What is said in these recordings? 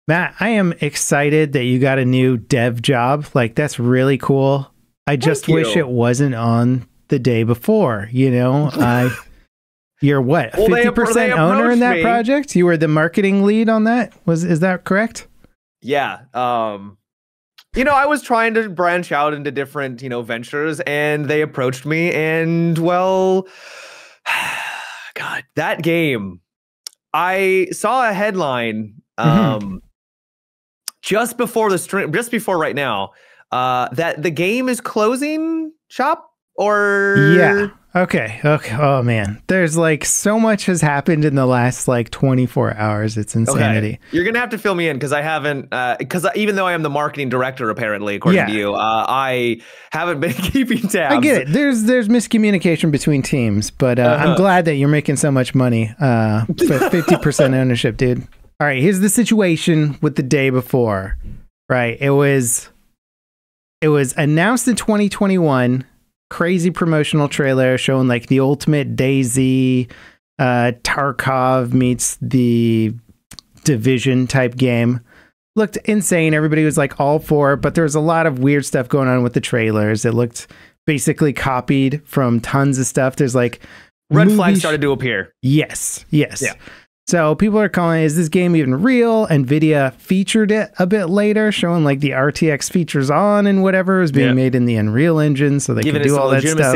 Matt, I am excited that you got a new dev job. Like, that's really cool. I just wish it wasn't on the day before, you know? You're what, 50% owner in that project? You were the marketing lead on that? Is that correct? Yeah. You know, I was trying to branch out into different, you know, ventures, and they approached me, and well, God, that game, I saw a headline just before the stream, just before right now, that the game is closing shop, or yeah. Okay. Oh man, there's like so much has happened in the last like 24 hours. It's insanity. Okay. You're gonna have to fill me in because I haven't, because even though I am the marketing director, apparently, according to you, I haven't been keeping tabs. I get it. There's miscommunication between teams, but I'm glad that you're making so much money for 50% ownership, dude. All right, here's the situation with the day before. Right, it was announced in 2021. Crazy promotional trailer showing like the ultimate DayZ, Tarkov meets the Division type game. Looked insane. Everybody was like all for it, but there was a lot of weird stuff going on with the trailers. It looked basically copied from tons of stuff. There's like red flags started to appear. Yes. Yeah. So people are calling, is this game even real? NVIDIA featured it a bit later, showing like the RTX features on and whatever was being made in the Unreal Engine, so they could do all that stuff.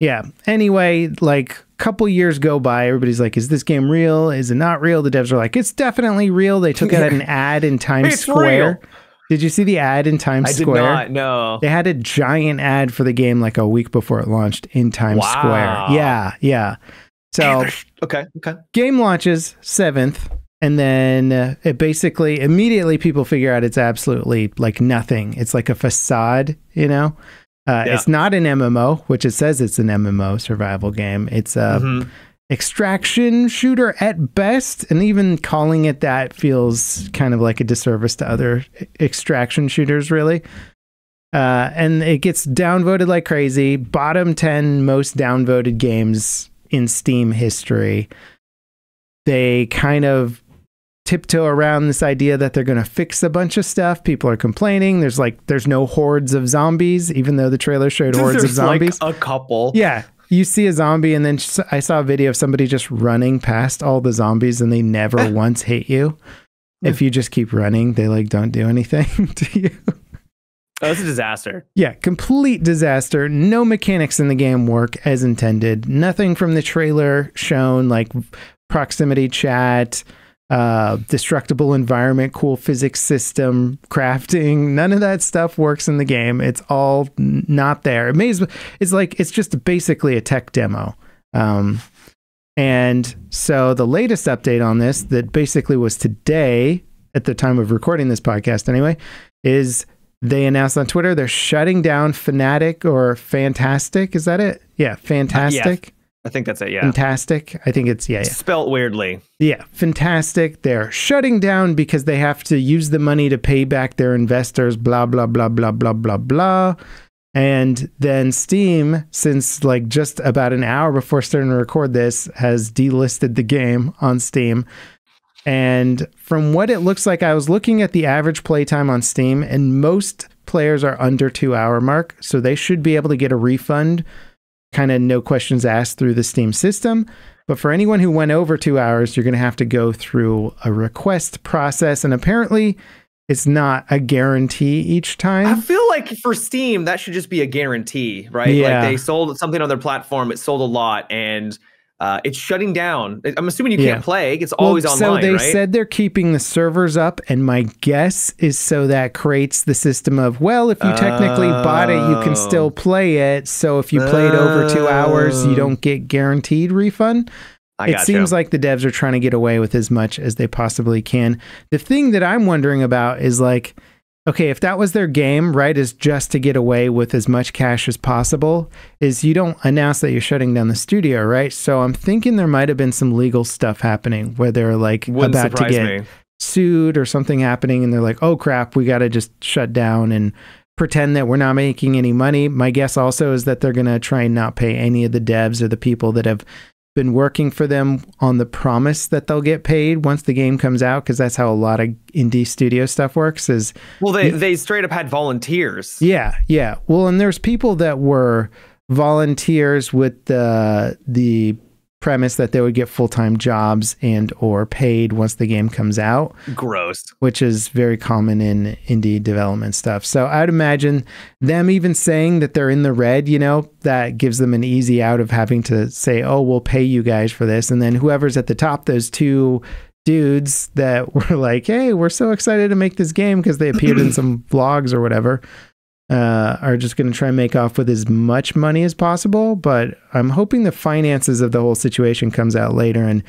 Yeah. Anyway, like a couple years go by, everybody's like, is this game real? Is it not real? The devs are like, it's definitely real. They took out an ad in Times Square. Real. Did you see the ad in Times Square? I did not, no. They had a giant ad for the game like a week before it launched in Times Square. Yeah. So okay. Game launches 7th, and then it basically immediately people figure out it's absolutely like nothing. It's like a facade, you know. It's not an MMO, which it says it's an MMO survival game. It's a extraction shooter at best, and even calling it that feels kind of like a disservice to other extraction shooters, really. And it gets downvoted like crazy. Bottom 10 most downvoted games in Steam history. They kind of tiptoe around this idea that they're going to fix a bunch of stuff. People are complaining. There's no hordes of zombies, even though the trailer showed hordes of zombies. Like a couple. Yeah. You see a zombie, and then I saw a video of somebody just running past all the zombies, and they never once hit you. If you just keep running, they like don't do anything to you. Oh, it's a disaster. Yeah, complete disaster. No mechanics in the game work as intended. Nothing from the trailer shown, like proximity chat, destructible environment, cool physics system, crafting. None of that stuff works in the game. It's all not there. It's just basically a tech demo. And so the latest update on this, that basically was today, at the time of recording this podcast anyway, is they announced on Twitter they're shutting down Fanatic or Fantastic. Is that it? Yeah, Fantastic. I think that's it, yeah. Fantastic. I think it's, yeah. Spelt weirdly. Yeah, Fantastic. They're shutting down because they have to use the money to pay back their investors, blah, blah, blah, blah, blah, blah, blah. And then Steam, since like just about an hour before starting to record this, has delisted the game on Steam. And from what it looks like, I was looking at the average playtime on Steam, and most players are under 2-hour mark. So they should be able to get a refund, kind of no questions asked, through the Steam system. But for anyone who went over 2 hours, you're going to have to go through a request process. And apparently it's not a guarantee each time. I feel like for Steam, that should just be a guarantee, right? Yeah. Like they sold something on their platform, it sold a lot, and it's shutting down. I'm assuming you can't play. It's always online, so they right? said they're keeping the servers up, and my guess is so that creates the system of, well, if you technically bought it, you can still play it. So if you played over 2 hours, you don't get guaranteed refund. It seems like the devs are trying to get away with as much as they possibly can. The thing that I'm wondering about is like, okay, if that was their game, right, is just to get away with as much cash as possible, is you don't announce that you're shutting down the studio, right? So I'm thinking there might have been some legal stuff happening where they're like about to get sued or something happening, and they're like, oh crap, we got to just shut down and pretend that we're not making any money. My guess also is that they're going to try and not pay any of the devs or the people that have been working for them on the promise that they'll get paid once the game comes out, because that's how a lot of indie studio stuff works. Is well, they straight up had volunteers. Yeah. Well, and there's people that were volunteers with the premise that they would get full-time jobs and or paid once the game comes out. Gross. Which is very common in indie development stuff. So I'd imagine them even saying that they're in the red, you know, that gives them an easy out of having to say, oh, we'll pay you guys for this. And then whoever's at the top, those two dudes that were like, hey, we're so excited to make this game because they appeared in some vlogs or whatever, are just going to try and make off with as much money as possible. But I'm hoping the finances of the whole situation comes out later. And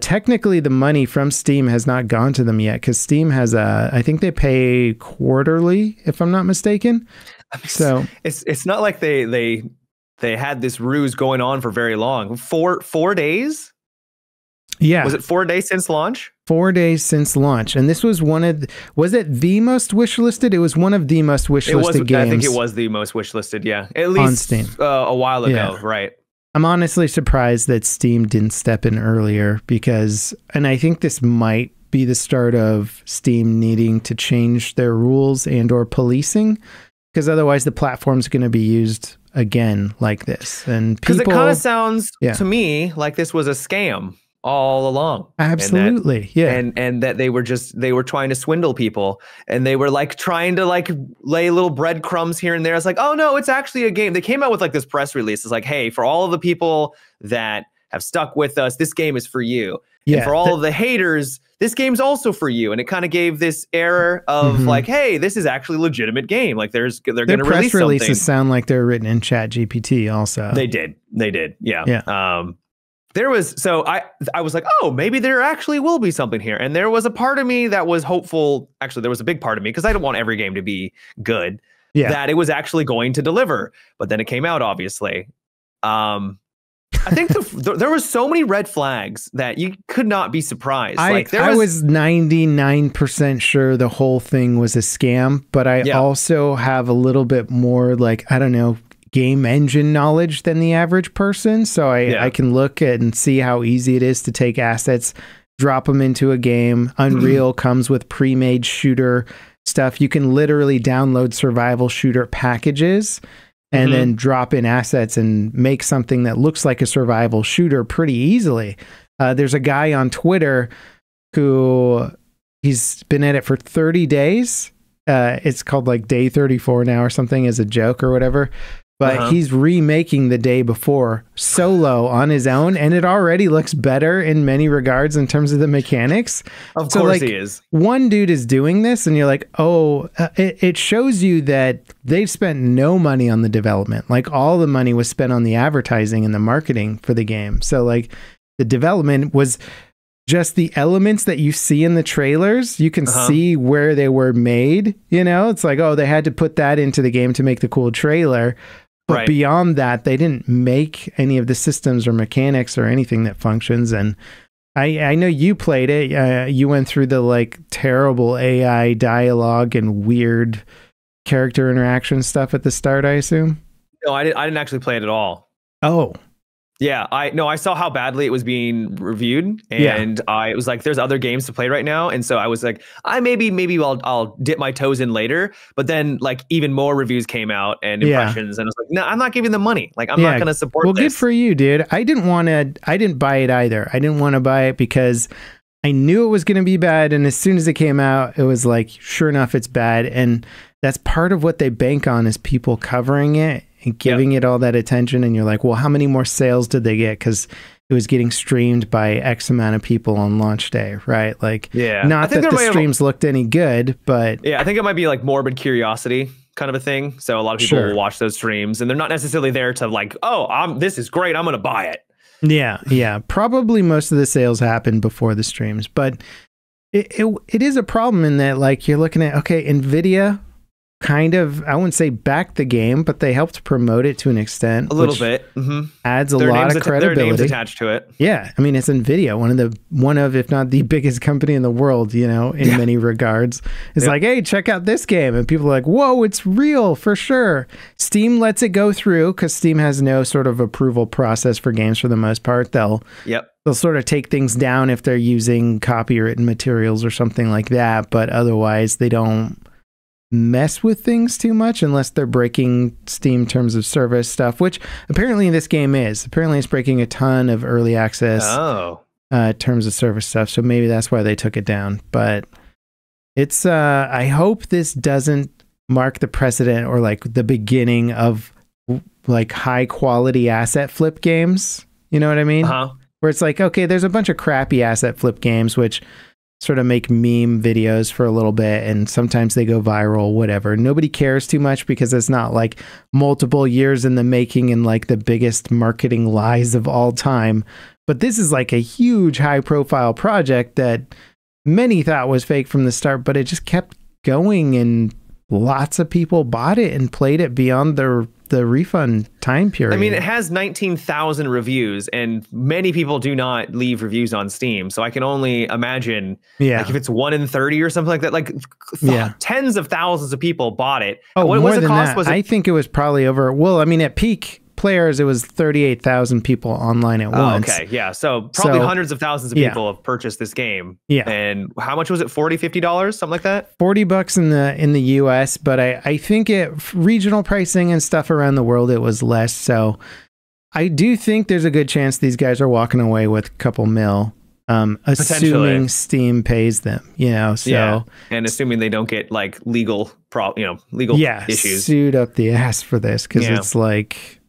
technically the money from Steam has not gone to them yet, because Steam has I think they pay quarterly, if I'm not mistaken. So it's not like they had this ruse going on for very long. Four days. Yeah. Was it 4 days since launch? 4 days since launch. And this was was it the most wishlisted? It was one of the most wishlisted games. I think it was the most wishlisted, yeah. At least on Steam. A while ago, right. I'm honestly surprised that Steam didn't step in earlier, because, and I think this might be the start of Steam needing to change their rules and or policing, because otherwise the platform's going to be used again like this. And because it kind of sounds to me like this was a scam all along. Absolutely. And that they were trying to swindle people, and they were like trying to like lay little breadcrumbs here and there. It's like, oh no, it's actually a game. They came out with like this press release. It's like, hey, for all of the people that have stuck with us, this game is for you. Yeah, and for all of the haters, this game's also for you. And it kind of gave this air of like, hey, this is actually a legitimate game. Like they're going to release press releases something. Sound like they're written in ChatGPT also. They did. Yeah. There was, so I was like, oh, maybe there actually will be something here. And there was a part of me that was hopeful. Actually, there was a big part of me, because I don't want every game to be good, that it was actually going to deliver. But then it came out, obviously. I think there were so many red flags that you could not be surprised. I was 99% sure the whole thing was a scam, but I also have a little bit more, like, I don't know, game engine knowledge than the average person. So I can look at and see how easy it is to take assets, drop them into a game. Unreal comes with pre-made shooter stuff. You can literally download survival shooter packages and then drop in assets and make something that looks like a survival shooter pretty easily. There's a guy on Twitter who he's been at it for 30 days. It's called like day 34 now or something as a joke or whatever. But he's remaking the day before solo on his own, and it already looks better in many regards in terms of the mechanics. Of course he is. One dude is doing this, and you're like, oh, it shows you that they've spent no money on the development. Like all the money was spent on the advertising and the marketing for the game. So like the development was just the elements that you see in the trailers. You can see where they were made. You know, it's like, oh, they had to put that into the game to make the cool trailer. But beyond that, they didn't make any of the systems or mechanics or anything that functions. And I know you played it. You went through the like terrible AI dialogue and weird character interaction stuff at the start, I assume. No, I didn't actually play it at all. Oh. Yeah, I saw how badly it was being reviewed, and I was like, "There's other games to play right now," and so I was like, maybe I'll dip my toes in later." But then, like, even more reviews came out and impressions, and I was like, "No, I'm not giving them money. Like, I'm not going to support." Well, this. Good for you, dude. I didn't buy it either. I didn't want to buy it because I knew it was going to be bad, and as soon as it came out, it was like, sure enough, it's bad, and that's part of what they bank on is people covering it and giving it all that attention. And you're like, well, how many more sales did they get? Because it was getting streamed by X amount of people on launch day, right? Like, not that the streams looked any good, but I think it might be like morbid curiosity kind of a thing. So a lot of people will watch those streams, and they're not necessarily there to like, oh, this is great, I'm going to buy it. Yeah. Probably most of the sales happen before the streams, but it is a problem in that, like, you're looking at, okay, NVIDIA kind of, I wouldn't say back the game, but they helped promote it to an extent. A little bit. Adds a lot of credibility. Their names attached to it. Yeah. I mean, it's NVIDIA, one of, if not the biggest company in the world, you know, in many regards. It's like, hey, check out this game. And people are like, whoa, it's real for sure. Steam lets it go through because Steam has no sort of approval process for games for the most part. They'll sort of take things down if they're using copywritten materials or something like that. But otherwise, they don't mess with things too much unless they're breaking Steam terms of service stuff, which apparently this game is. Apparently it's breaking a ton of early access terms of service stuff. So maybe that's why they took it down. But it's I hope this doesn't mark the precedent or like the beginning of like high quality asset flip games. You know what I mean? Where it's like, okay, there's a bunch of crappy asset flip games which sort of make meme videos for a little bit and sometimes they go viral, whatever. Nobody cares too much because it's not like multiple years in the making and like the biggest marketing lies of all time. But this is like a huge high profile project that many thought was fake from the start, but it just kept going and lots of people bought it and played it beyond the refund time period. I mean, it has 19,000 reviews and many people do not leave reviews on Steam. So I can only imagine like if it's 1 in 30 or something like that, like tens of thousands of people bought it. Oh, what was the cost? Was it? I think it was probably over. Well, I mean, at peak players, it was 38,000 people online at once. Okay, yeah. So probably hundreds of thousands of people have purchased this game. Yeah. And how much was it? $40, $50, something like that? $40 in the US, but I think regional pricing and stuff around the world, it was less. So I do think there's a good chance these guys are walking away with a couple mil. Assuming Steam pays them, you know, so and assuming they don't get like legal issues, sued up the ass for this because it's like,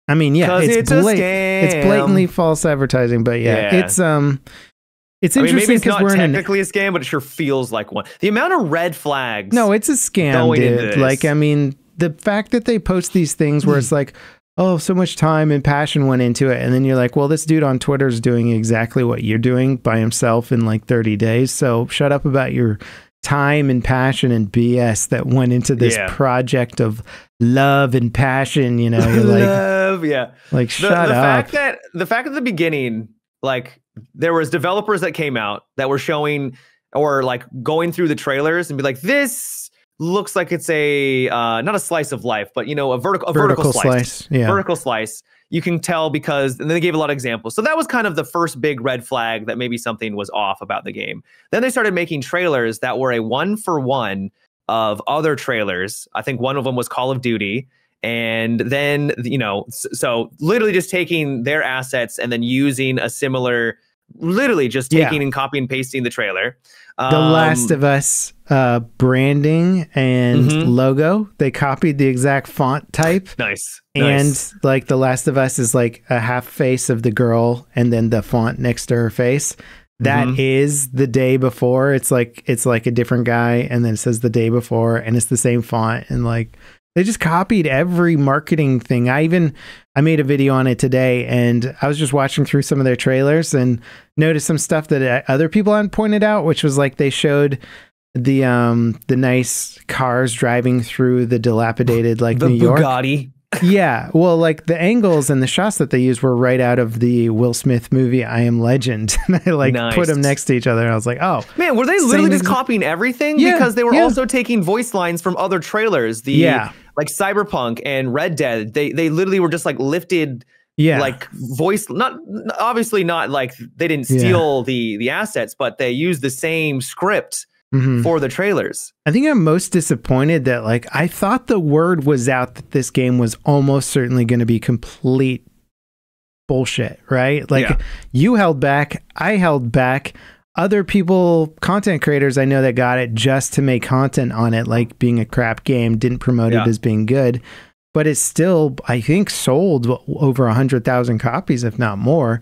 I mean, it's blatantly false advertising, but it's interesting maybe it's because not technically a scam, but it sure feels like one. The amount of red flags. No, it's a scam, dude. Like, I mean, the fact that they post these things where it's like, oh, so much time and passion went into it, and then you're like, well, this dude on Twitter is doing exactly what you're doing by himself in like 30 days. So shut up about your time and passion and BS that went into this project of love and passion, you know. You're like, like shut up. The fact at the beginning, like there was developers that came out that were showing or like going through the trailers and be like, this looks like it's a not a slice of life, but you know, a vertical slice. Vertical slice. You can tell because, and then they gave a lot of examples. So that was kind of the first big red flag that maybe something was off about the game. Then they started making trailers that were a 1-for-1 of other trailers. I think one of them was Call of Duty. And then, you know, so literally just taking their assets and then using a similar, literally just taking and copying and pasting the trailer. The Last of Us branding and logo, they copied the exact font type. Nice. And like The Last of Us is like a half face of the girl and then the font next to her face. That is the day before. It's like a different guy and then it says the day before and it's the same font, and like they just copied every marketing thing. I made a video on it today and I was just watching through some of their trailers and noticed some stuff that other people hadn't pointed out, which was like they showed the nice cars driving through the dilapidated like New York. Bugatti. Yeah, well, like the angles and the shots that they used were right out of the Will Smith movie I Am Legend. And I like put them next to each other and I was like, oh. Man, were they literally just copying everything? Yeah, because they were also taking voice lines from other trailers. Like Cyberpunk and Red Dead, they literally were just like lifted like voice, not obviously not like they didn't steal the assets, but they used the same script for the trailers. I think I'm most disappointed that like I thought the word was out that this game was almost certainly going to be complete bullshit, right? Like you held back, I held back. Other people, content creators I know that got it just to make content on it, like being a crap game, didn't promote it as being good, but it's still, I think, sold over 100,000 copies, if not more.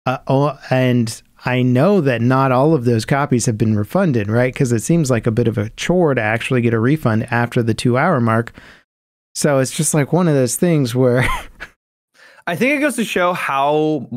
And I know that not all of those copies have been refunded, right? Because it seems like a bit of a chore to actually get a refund after the 2-hour mark. So it's just like one of those things where I think it goes to show how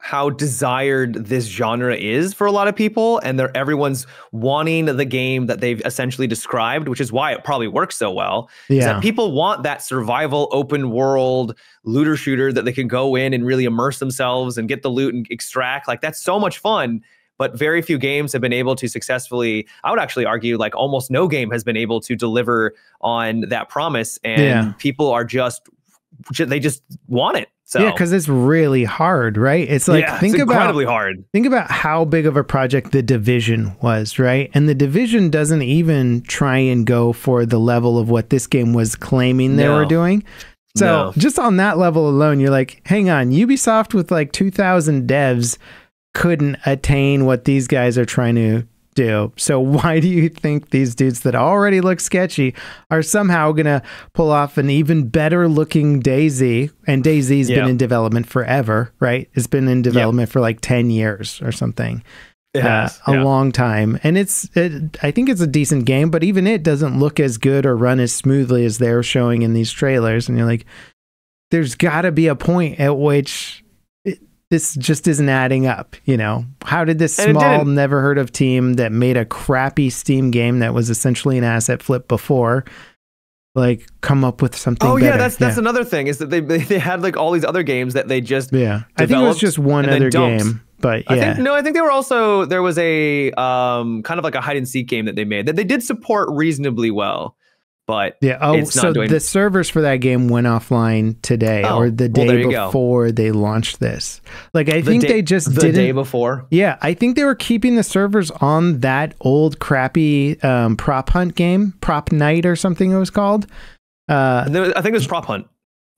how desired this genre is for a lot of people, and everyone's wanting the game that they've essentially described, which is why it probably works so well. Yeah. Is that people want that survival open world looter shooter that they can go in and really immerse themselves and get the loot and extract. Like, that's so much fun. But very few games have been able to successfully, I would actually argue, like almost no game has been able to deliver on that promise. And people are they just want it. So yeah, because it's really hard, right? It's like, it's incredibly hard. Think about how big of a project The Division was, right? And The Division doesn't even try and go for the level of what this game was claiming they were doing. So just on that level alone, you're like, hang on, Ubisoft with like 2,000 devs couldn't attain what these guys are trying to do. So why do you think these dudes that already look sketchy are somehow going to pull off an even better looking DayZ? And DayZ's been in development forever, right? It's been in development for like 10 years or something. A long time. And I think it's a decent game, but even it doesn't look as good or run as smoothly as they're showing in these trailers. And you're like, there's got to be a point at which this just isn't adding up, you know? How did this small, never heard of team that made a crappy Steam game that was essentially an asset flip before, like, come up with something better? Yeah, that's another thing, is that they had like all these other games that they just I think it was just one other game, but I think they were also, there was a kind of like a hide and seek game that they made that they did support reasonably well. But the servers for that game went offline today or the day before they launched this. Like, I think they just didn't. The day before? Yeah, I think they were keeping the servers on that old crappy prop hunt game, Prop Night or something it was called. I think it was Prop Hunt.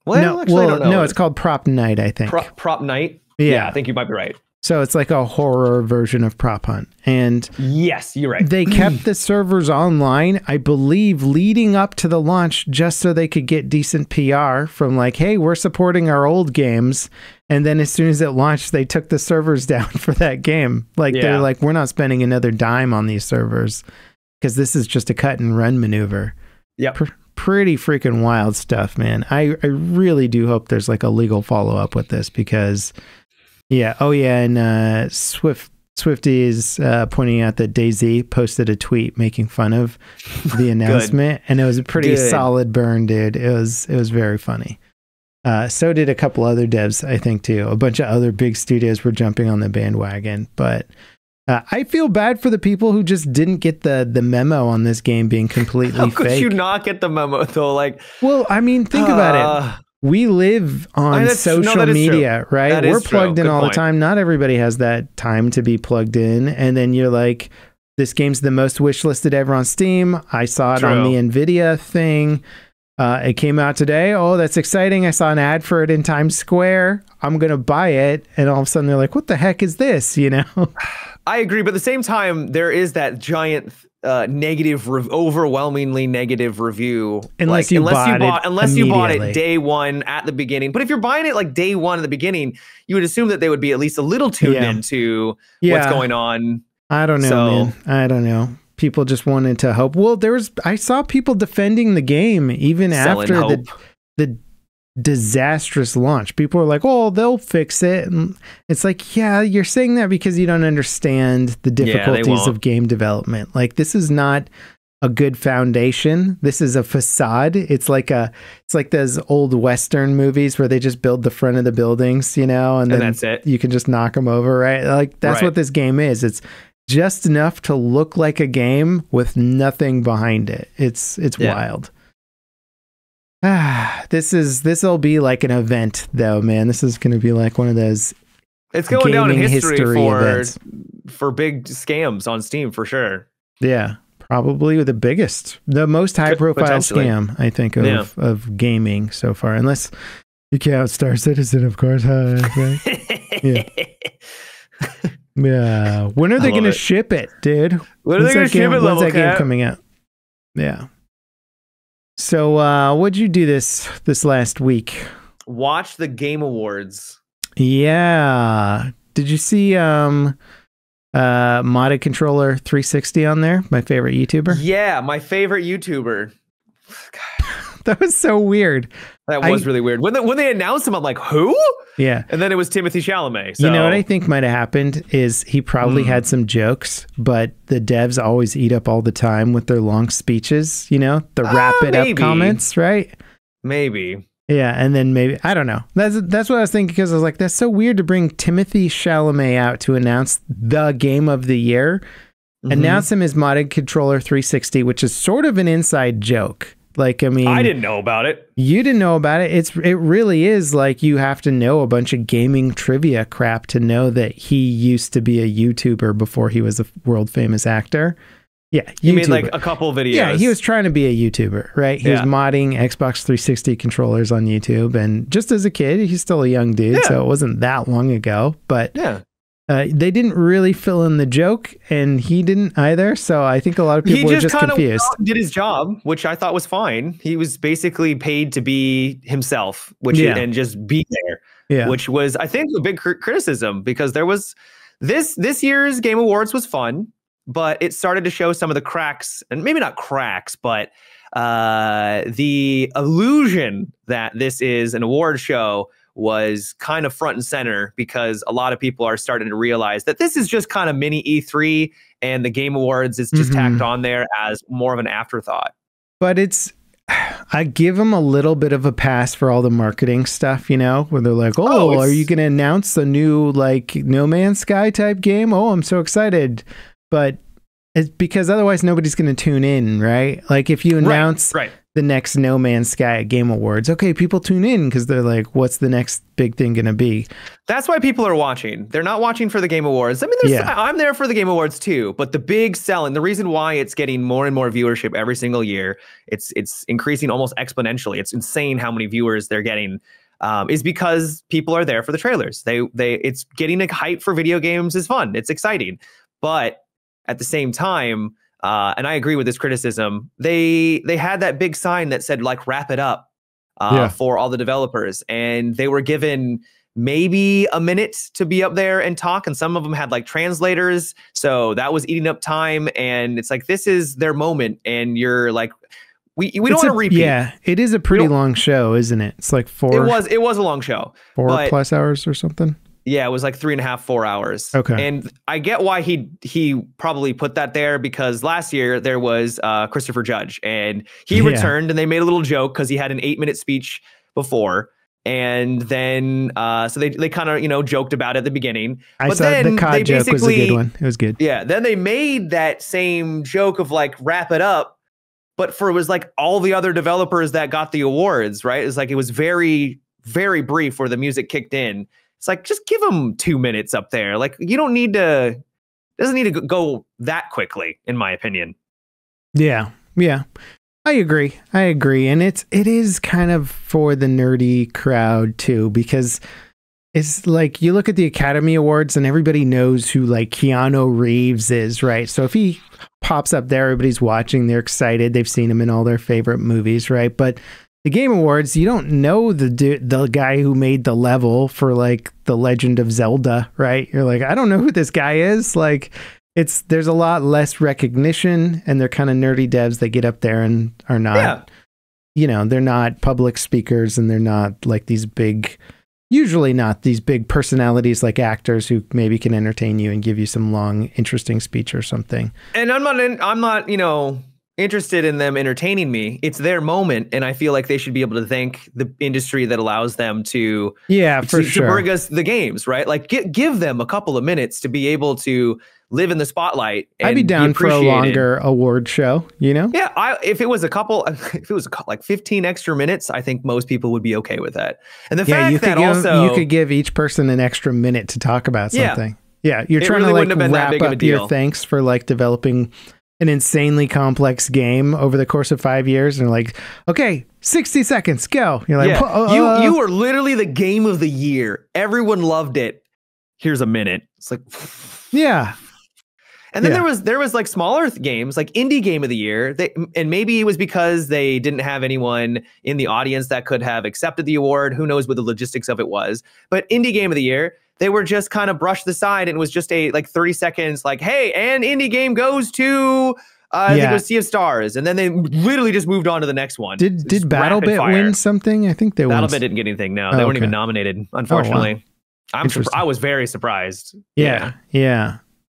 Well, no, it's called Prop Night, I think. Prop Night? Yeah, I think you might be right. So it's like a horror version of Prop Hunt. And yes, you're right. They kept the servers online, I believe, leading up to the launch, just so they could get decent PR from like, hey, we're supporting our old games. And then as soon as it launched, they took the servers down for that game. Like, they're like, we're not spending another dime on these servers because this is just a cut and run maneuver. Yeah. Pretty freaking wild stuff, man. I really do hope there's like a legal follow-up with this because... Yeah. Oh, yeah. And Swifty is pointing out that DayZ posted a tweet making fun of the announcement, and it was a pretty solid burn, dude. It was very funny. So did a couple other devs, I think, too. A bunch of other big studios were jumping on the bandwagon, but I feel bad for the people who just didn't get the memo on this game being completely fake. How could you not get the memo though? Like, well, I mean, think about it. We live on social media, right? We're plugged in all the time. Not everybody has that time to be plugged in. And then you're like, this game's the most wishlisted ever on Steam. I saw it on the NVIDIA thing. It came out today. Oh, that's exciting. I saw an ad for it in Times Square. I'm going to buy it. And all of a sudden they're like, what the heck is this? You know? I agree. But at the same time, there is that giant overwhelmingly negative review. Unless you bought it day one at the beginning. But if you're buying it like day one at the beginning, you would assume that they would be at least a little tuned into what's going on. I don't know, man. I don't know. People just wanted to hope. Well, I saw people defending the game even after the disastrous launch. People were like, oh, they'll fix it. And it's like, yeah, you're saying that because you don't understand the difficulties of game development. Like, this is not a good foundation. This is a facade. It's like those old Western movies where they just build the front of the buildings, you know, and then that's it. You can just knock them over, right? Like, that's what this game is. It's just enough to look like a game with nothing behind it. It's wild. This'll be like an event though, man. This is going to be like one of those. It's going down in history for big scams on Steam for sure. Yeah, probably the most high profile scam I think of gaming so far, unless you count Star Citizen, of course. Yeah. Yeah. When are they going to ship it, dude? When are they going to ship it? When's that game coming out? Yeah. So, what'd you do this last week? Watch the Game Awards. Yeah. Did you see Modded Controller 360 on there? My favorite YouTuber. Yeah, my favorite YouTuber. That was so weird. That was really weird. When they announced him, I'm like, who? Yeah. And then it was Timothée Chalamet. So. You know what I think might have happened is he probably had some jokes, but the devs always eat up all the time with their long speeches, you know, the wrap it up comments, right? Maybe. Yeah, and then maybe, I don't know. That's what I was thinking, because I was like, that's so weird to bring Timothée Chalamet out to announce the game of the year. Announce him as modded controller 360, which is sort of an inside joke. Like, I mean, I didn't know about it. You didn't know about it. It really is like you have to know a bunch of gaming trivia crap to know that he used to be a YouTuber before he was a world famous actor. Yeah, YouTuber. You mean like a couple videos? Yeah, he was trying to be a YouTuber, right? He was modding Xbox 360 controllers on YouTube, and just as a kid, he's still a young dude, so it wasn't that long ago. But they didn't really fill in the joke, and he didn't either. So I think a lot of people were just confused. He did his job, which I thought was fine. He was basically paid to be himself, and just be there, which was, I think, a big criticism, because there was this year's Game Awards was fun, but it started to show some of the cracks, and maybe not cracks, but the illusion that this is an award show was kind of front and center, because a lot of people are starting to realize that this is just kind of mini E3, and the Game Awards is just tacked on there as more of an afterthought. But I give them a little bit of a pass for all the marketing stuff, you know, where they're like, oh, are you going to announce a new like No Man's Sky type game? Oh, I'm so excited. But it's because otherwise nobody's going to tune in, right? Like if you announce the next No Man's Sky at Game Awards, okay, people tune in because they're like, what's the next big thing going to be? That's why people are watching. They're not watching for the Game Awards. I mean, I'm there for the Game Awards too, but the big selling, the reason why it's getting more and more viewership every single year, it's increasing almost exponentially. It's insane how many viewers they're getting. Is because people are there for the trailers. It's getting a hype for video games is fun. It's exciting, but at the same time, and I agree with this criticism, they had that big sign that said like wrap it up for all the developers, and they were given maybe a minute to be up there and talk, and some of them had like translators, so that was eating up time, and it's like, this is their moment, and you're like, we don't want to repeat. Yeah, it is a pretty long show, isn't it? It's like it was a long show, 4+ hours or something. Yeah, it was like 3.5, 4 hours. Okay. And I get why he probably put that there, because last year there was Christopher Judge, and he returned, and they made a little joke because he had an 8-minute speech before. And then so they kind of, you know, joked about it at the beginning. I saw the COD joke was a good one. It was good. Yeah. Then they made that same joke of like wrap it up, but it was like all the other developers that got the awards, right? It's like it was very, very brief where the music kicked in. It's like, just give them 2 minutes up there. Like, you don't need to, doesn't need to go that quickly, in my opinion. Yeah. Yeah. I agree. And it is kind of for the nerdy crowd too, because it's like, you look at the Academy Awards and everybody knows who like Keanu Reeves is, right? So if he pops up there, everybody's watching, they're excited. They've seen him in all their favorite movies, right? But the Game Awards, you don't know the guy who made the level for like The Legend of Zelda, right? You're like, I don't know who this guy is. Like, there's a lot less recognition, and they're kind of nerdy devs that get up there and are not, you know, they're not public speakers, and they're not like these big, usually not these big personalities like actors who maybe can entertain you and give you some long, interesting speech or something. And I'm not, you know, interested in them entertaining me. It's their moment, and I feel like they should be able to thank the industry that allows them to bring us the games, right? Like give them a couple of minutes to be able to live in the spotlight. And I'd be down for a longer award show, you know? Yeah, if it was like 15 extra minutes, I think most people would be okay with that. And the fact that you could give each person an extra minute to talk about something. Yeah, you're trying to like wrap up your thanks for like developing an insanely complex game over the course of 5 years, and like, okay, 60 seconds, go. You're like, you were literally the game of the year. Everyone loved it. Here's a minute. It's like, yeah. And then there was like smaller games, like indie game of the year. And maybe it was because they didn't have anyone in the audience that could have accepted the award. Who knows what the logistics of it was? But indie game of the year, they were just kind of brushed aside, and it was just a like 30 seconds like, hey, and indie game goes to I think it was Sea of Stars, and then they literally just moved on to the next one. Did BattleBit win something? I think they won. BattleBit didn't get anything. No, they weren't even nominated. Unfortunately, I was very surprised. Yeah.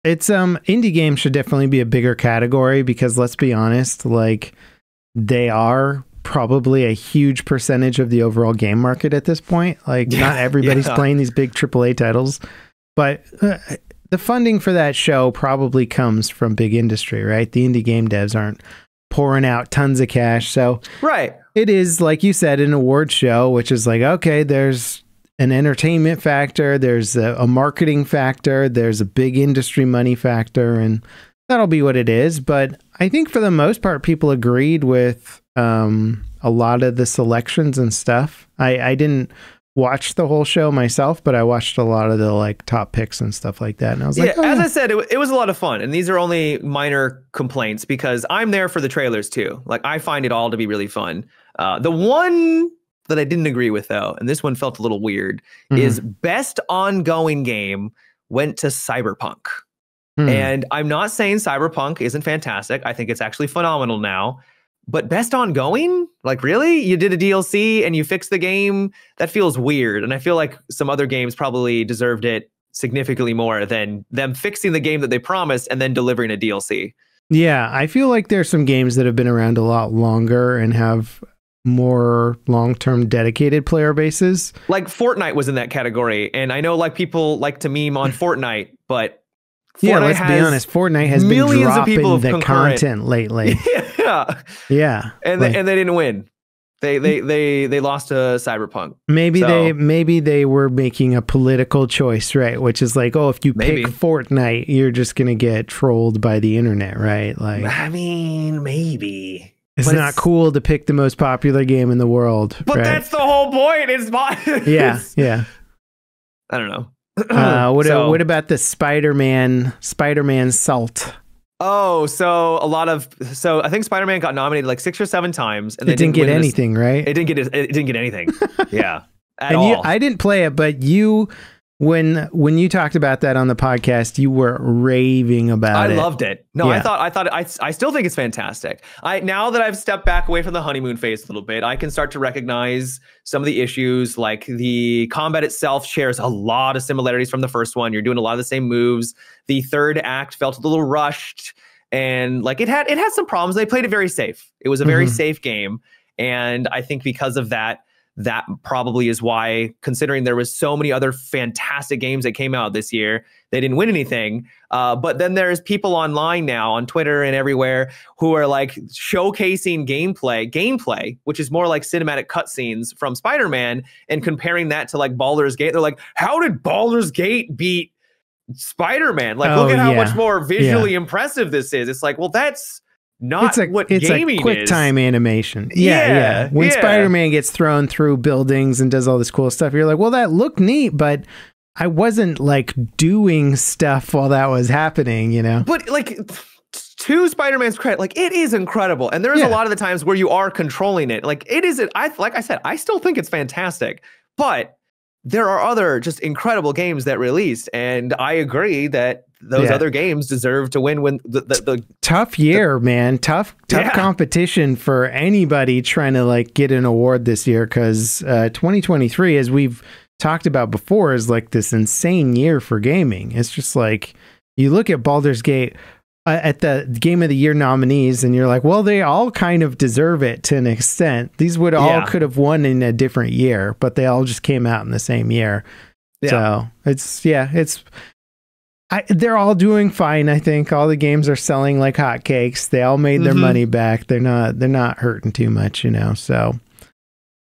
It's indie games should definitely be a bigger category because let's be honest, like they are probably a huge percentage of the overall game market at this point. Like not everybody's playing these big AAA titles, but the funding for that show probably comes from big industry, right? The indie game devs aren't pouring out tons of cash. So it is, like you said, an award show, which is like, okay, there's an entertainment factor, there's a marketing factor, there's a big industry money factor, and that'll be what it is. But I think for the most part, people agreed with a lot of the selections and stuff. I didn't watch the whole show myself, but I watched a lot of the like top picks and stuff like that. And I was like, as I said, it was a lot of fun. And these are only minor complaints because I'm there for the trailers too. Like I find it all to be really fun. The one that I didn't agree with though, and this one felt a little weird, is best ongoing game went to Cyberpunk. And I'm not saying Cyberpunk isn't fantastic. I think it's actually phenomenal now. But best ongoing? Like, really? You did a DLC and you fixed the game? That feels weird. And I feel like some other games probably deserved it significantly more than them fixing the game that they promised and then delivering a DLC. Yeah, I feel like there's some games that have been around a lot longer and have more long-term dedicated player bases. Like Fortnite was in that category. And I know like people like to meme on Fortnite, but Fortnite let's be honest, Fortnite has been dropping the content lately. Yeah. And they didn't win. They lost to Cyberpunk. Maybe they were making a political choice, right? Which is like, oh, if you pick Fortnite, you're just gonna get trolled by the internet, right? Like, I mean, maybe. It's not cool to pick the most popular game in the world. But that's the whole point. It's yeah. I don't know. What about the Spider-Man Salt? Oh, so I think Spider-Man got nominated like 6 or 7 times, and it didn't get anything, right? It didn't get anything. Yeah, I didn't play it, but when you talked about that on the podcast, you were raving about it. I loved it. No, yeah. I still think it's fantastic. Now that I've stepped back away from the honeymoon phase a little bit, I can start to recognize some of the issues. Like the combat itself shares a lot of similarities from the first one. You're doing a lot of the same moves. The third act felt a little rushed, and like it had some problems. They played it very safe. It was a very safe game, and I think because of that probably is why, considering there was so many other fantastic games that came out this year, they didn't win anything. But then there's people online now on Twitter and everywhere who are like showcasing gameplay, which is more like cinematic cutscenes from Spider-Man, and comparing that to like Baldur's Gate. They're like, how did Baldur's Gate beat Spider-Man? Like, look at how much more visually impressive this is. It's like, well, that's not what gaming is. It's a quick time animation. Yeah. When Spider-Man gets thrown through buildings and does all this cool stuff, you're like, well, that looked neat, but I wasn't like doing stuff while that was happening, you know? But like, to Spider-Man's credit, like it is incredible. And there's a lot of the times where you are controlling it. Like it is, like I said, I still think it's fantastic, but there are other just incredible games that released. And I agree that those other games deserve to win when the tough year, man. Tough competition for anybody trying to like get an award this year. Cause 2023, as we've talked about before, is like this insane year for gaming. It's just like, you look at Baldur's Gate at the Game of the Year nominees and you're like, well, they all kind of deserve it to an extent. These would all could have won in a different year, but they all just came out in the same year. So they're all doing fine. I think all the games are selling like hotcakes. They all made their money back. They're not hurting too much, you know. So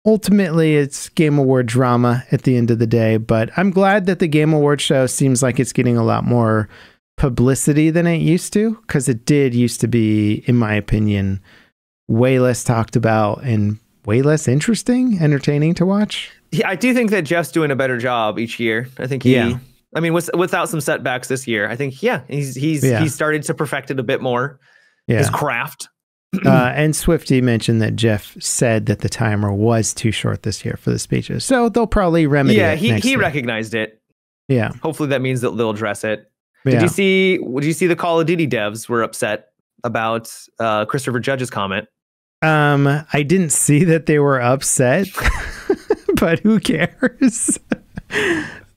ultimately, it's Game Award drama at the end of the day. But I'm glad that the Game Award show seems like it's getting a lot more publicity than it used to, because it did used to be, in my opinion, way less talked about and way less entertaining to watch. Yeah, I do think that Jeff's doing a better job each year. I think I mean, without some setbacks this year, I think, he's started to perfect it a bit more. His craft. And Swifty mentioned that Jeff said that the timer was too short this year for the speeches. So they'll probably remedy it. Yeah, he recognized it. Yeah. Hopefully that means that they'll address it. Did you see the Call of Duty devs were upset about Christopher Judge's comment. I didn't see that they were upset, but who cares?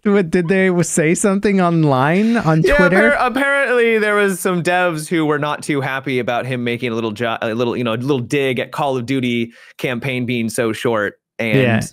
What, did they say something online on Twitter? Apparently there was some devs who were not too happy about him making a little dig at Call of Duty campaign being so short. And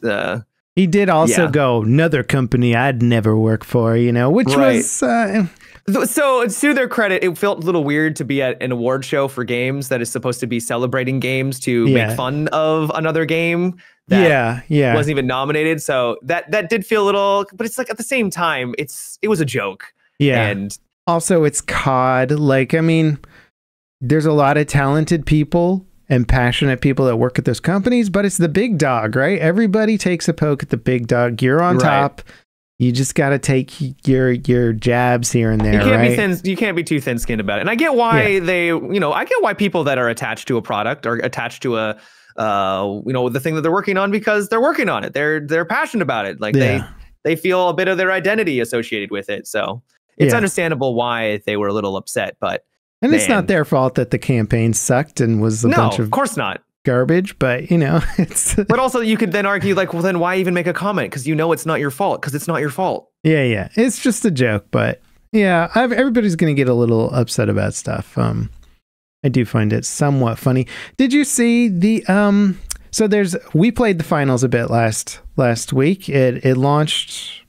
he did also go, another company I'd never work for, you know, which was... So to their credit, it felt a little weird to be at an award show for games that is supposed to be celebrating games to make fun of another game that wasn't even nominated. So that did feel a little, but it's like at the same time, it was a joke. Yeah. And also it's COD. Like, I mean, there's a lot of talented people and passionate people that work at those companies, but it's the big dog, right? Everybody takes a poke at the big dog. You're on top. You just got to take your jabs here and there, You can't be too thin-skinned about it. And I get why I get why people that are attached to a product or attached to a, the thing that they're working on because they're working on it. They're passionate about it. Like they feel a bit of their identity associated with it. So it's understandable why they were a little upset, and it's not their fault that the campaign sucked and was a bunch of course not. Garbage, but you know, it's but also you could then argue like, well, then why even make a comment? Because you know it's not your fault, because it's not your fault. Yeah, it's just a joke, but yeah, everybody's gonna get a little upset about stuff. I do find it somewhat funny. Did you see the so we played the finals a bit last week. It launched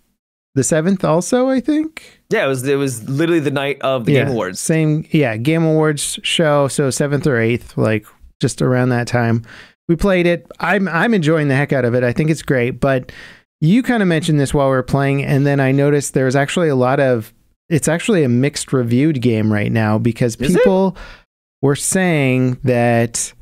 the 7th also, I think. Yeah, it was literally the night of the Game Awards. Game Awards show, so 7th or 8th, like just around that time. We played it. I'm enjoying the heck out of it. I think it's great, but you kind of mentioned this while we were playing, and then I noticed there's actually it's actually a mixed reviewed game right now because people were saying that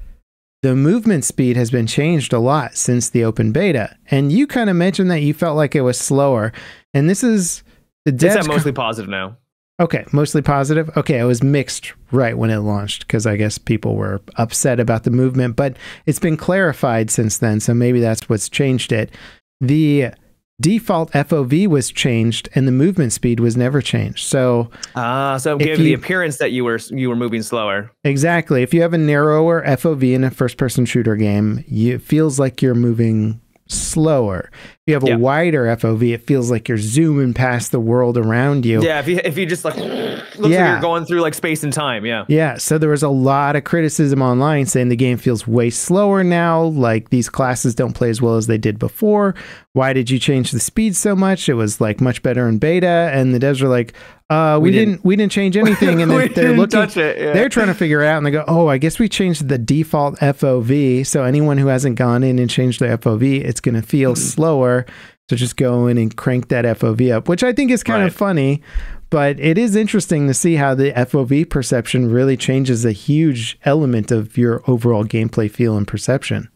the movement speed has been changed a lot since the open beta. And you kind of mentioned that you felt like it was slower. And this is the devs. It's mostly positive now. Okay, mostly positive. Okay, it was mixed right when it launched because I guess people were upset about the movement, but it's been clarified since then, so maybe that's what's changed it. The default FOV was changed and the movement speed was never changed. So it gave the appearance that you were moving slower. Exactly. If you have a narrower FOV in a first-person shooter game, it feels like you're moving slower. If you have a wider FOV, it feels like you're zooming past the world around you. Yeah, if you just like looks like you're going through like space and time. Yeah, so there was a lot of criticism online saying the game feels way slower now, like these classes don't play as well as they did before. Why did you change the speed so much? It was like much better in beta, and the devs were like, we didn't change anything, and they're looking, they're trying to figure it out, and they go, oh, I guess we changed the default FOV, so anyone who hasn't gone in and changed their FOV, it's going to feel slower, so just go in and crank that FOV up, which I think is kind of funny, but it is interesting to see how the FOV perception really changes a huge element of your overall gameplay feel and perception.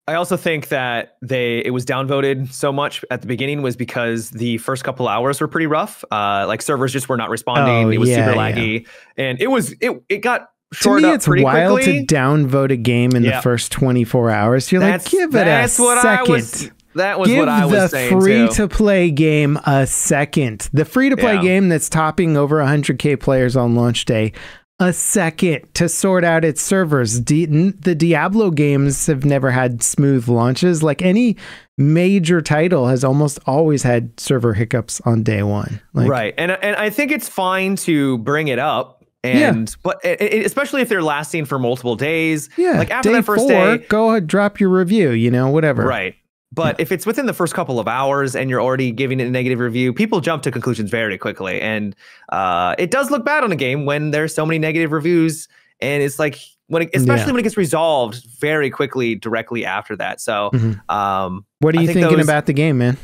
I also think that it was downvoted so much at the beginning was because the first couple hours were pretty rough. Like servers just were not responding. It was super laggy, and it got shored up pretty quickly. To me, it's wild to downvote a game in the first 24 hours. You're like, give it a second. That was what I was saying. Give the free-to-play game a second. The free-to-play game that's topping over 100K players on launch day. A second to sort out its servers. The Diablo games have never had smooth launches. Like any major title has almost always had server hiccups on day one. Right, and I think it's fine to bring it up, but especially if they're lasting for multiple days. Yeah, like after that first day, go ahead, drop your review. You know, whatever. Right. But if it's within the first couple of hours and you're already giving it a negative review, people jump to conclusions very quickly. And it does look bad on a game when there's so many negative reviews. And it's like, especially when it gets resolved very quickly directly after that. So what are you thinking about the game, man?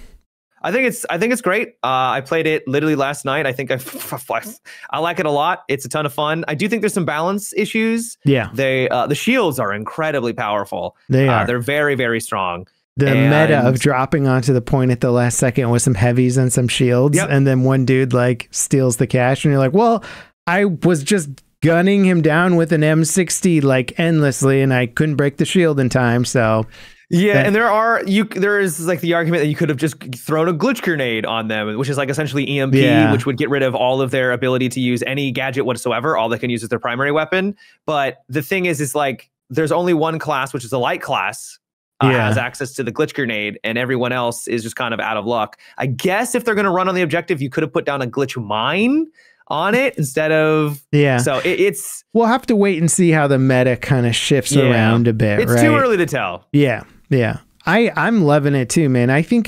I think it's great. I played it literally last night. I think I like it a lot. It's a ton of fun. I do think there's some balance issues. Yeah. The shields are incredibly powerful. They are. They're very, very strong. The meta of dropping onto the point at the last second with some heavies and some shields, and then one dude like steals the cash, and you're like, well, I was just gunning him down with an M60 like endlessly, and I couldn't break the shield in time, so Yeah, and there is like the argument that you could have just thrown a glitch grenade on them, which is like essentially EMP, which would get rid of all of their ability to use any gadget whatsoever. All they can use is their primary weapon. But the thing is like there's only one class, which is a light class, has access to the glitch grenade, and everyone else is just kind of out of luck. I guess if they're going to run on the objective, you could have put down a glitch mine on it instead of so it's we'll have to wait and see how the meta kind of shifts around a bit. It's too early to tell. I'm loving it too, man. I think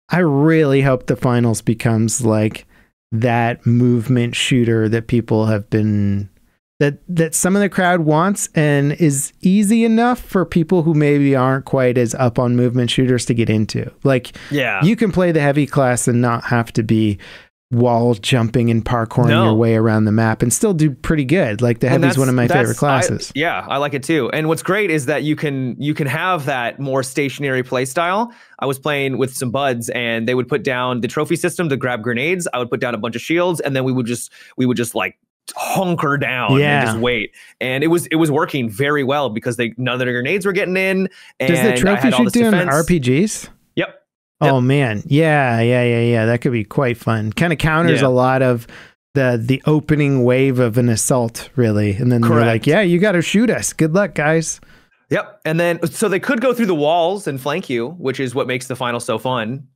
I really hope the finals becomes like that movement shooter that people have been that some of the crowd wants and is easy enough for people who maybe aren't quite as up on movement shooters to get into. Like you can play the heavy class and not have to be wall jumping and parkouring your way around the map and still do pretty good. Like the heavy's one of my favorite classes. I like it too. And what's great is that you can have that more stationary play style. I was playing with some buds and they would put down the trophy system to grab grenades. I would put down a bunch of shields and then we would just like hunker down and just wait. And it was working very well because none of the grenades were getting in. And does the trophy shoot doing RPGs? Yep. Oh man, yeah. That could be quite fun. Kind of counters a lot of the opening wave of an assault, really. And then they're like, "Yeah, you got to shoot us. Good luck, guys." Yep. And then so they could go through the walls and flank you, which is what makes the final so fun.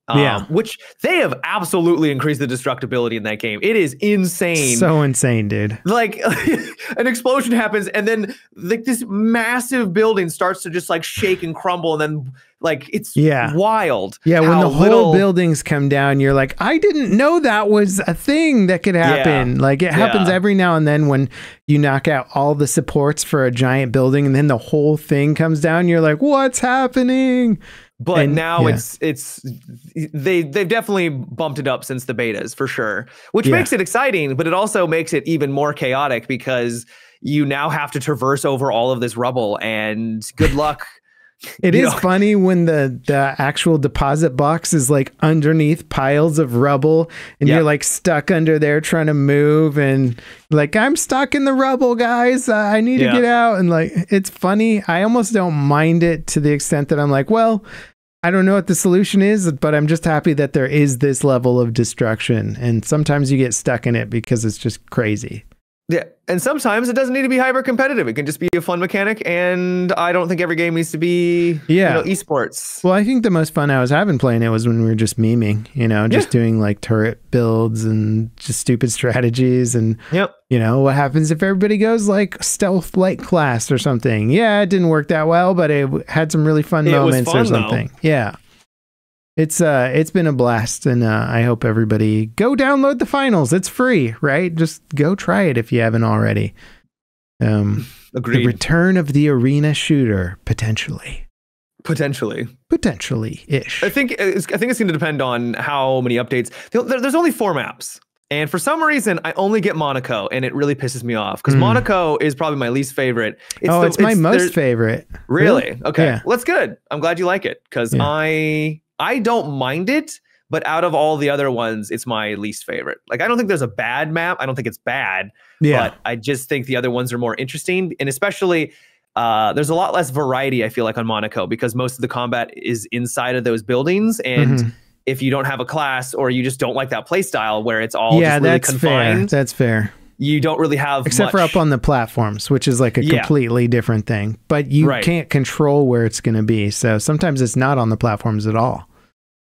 Which they have absolutely increased the destructibility in that game. It is insane. So insane, dude. Like an explosion happens and then like this massive building starts to just like shake and crumble and then like it's wild. Yeah, when the whole buildings come down, you're like, I didn't know that was a thing that could happen. Like it happens every now and then when you knock out all the supports for a giant building and then the whole thing comes down. You're like, what's happening? But now they've definitely bumped it up since the betas for sure, which makes it exciting, but it also makes it even more chaotic because you now have to traverse over all of this rubble and good luck. It is funny when the actual deposit box is like underneath piles of rubble and you're like stuck under there trying to move and like, I'm stuck in the rubble, guys. I need to get out. And like, it's funny. I almost don't mind it to the extent that I'm like, well, I don't know what the solution is, but I'm just happy that there is this level of destruction. And sometimes you get stuck in it because it's just crazy. Yeah, and sometimes it doesn't need to be hyper competitive. It can just be a fun mechanic, and I don't think every game needs to be esports. Well, I think the most fun I was having playing it was when we were just memeing, just doing like turret builds and just stupid strategies and what happens if everybody goes like stealth light class or something. Yeah, it didn't work that well, but it had some really fun moments or something. Though. Yeah. It's been a blast, and I hope everybody go download the finals. It's free, right? Just go try it if you haven't already. Agreed. The return of the arena shooter, potentially-ish. I think it's going to depend on how many updates. There's only 4 maps, and for some reason, I only get Monaco, and it really pisses me off because Monaco is probably my least favorite. It's my most favorite. Really? Okay, well, that's good. I'm glad you like it because I don't mind it, but out of all the other ones, it's my least favorite. Like, I don't think there's a bad map. I don't think it's bad, but I just think the other ones are more interesting. And especially, there's a lot less variety, I feel like, on Monaco because most of the combat is inside of those buildings. And if you don't have a class or you just don't like that play style where it's all just really confined. That's fair. You don't really have except for up on the platforms, which is like a completely different thing. But you can't control where it's going to be. So sometimes it's not on the platforms at all.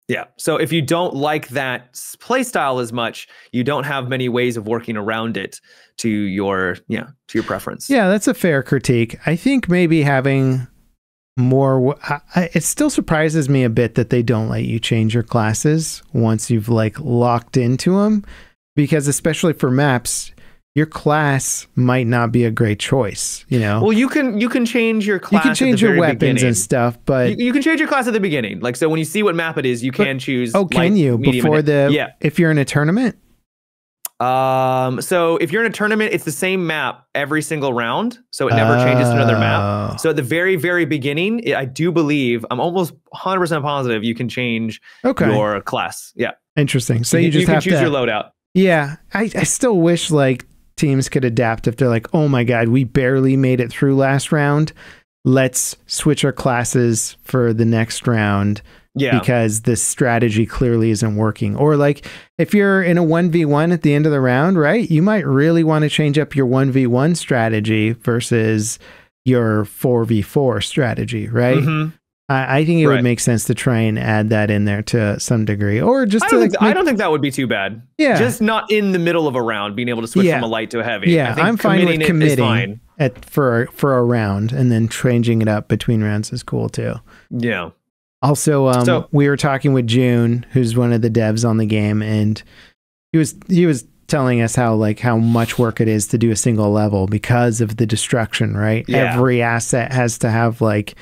Yeah. So if you don't like that play style as much, you don't have many ways of working around it to your preference. Yeah, that's a fair critique. I think maybe having more, it still surprises me a bit that they don't let you change your classes once you've like locked into them, because especially for maps, your class might not be a great choice, Well, you can change your class. You can change your weapons and stuff, but you can change your class at the beginning. Like, so when you see what map it is, you can choose. Oh, can you before if you're in a tournament? So if you're in a tournament, it's the same map every single round, so it never changes to another map. So at the very, very beginning, I do believe, I'm almost 100% positive, you can change your class. Yeah, interesting. So you just have to choose your loadout. Yeah, I still wish like teams could adapt if they're like, oh my god, we barely made it through last round. let's switch our classes for the next round. Yeah. Because this strategy clearly isn't working. Or like if you're in a 1v1 at the end of the round, right? You might really want to change up your 1v1 strategy versus your 4v4 strategy, right? Mm-hmm. I think it would make sense to try and add that in there to some degree. Or just I don't think that would be too bad. Yeah. Just not in the middle of a round, being able to switch from a light to a heavy. Yeah, I think I'm fine with committing for a round, and then changing it up between rounds is cool too. Yeah. Also, we were talking with June, who's one of the devs on the game, and he was telling us how much work it is to do a single level because of the destruction, right? Yeah. Every asset has to have like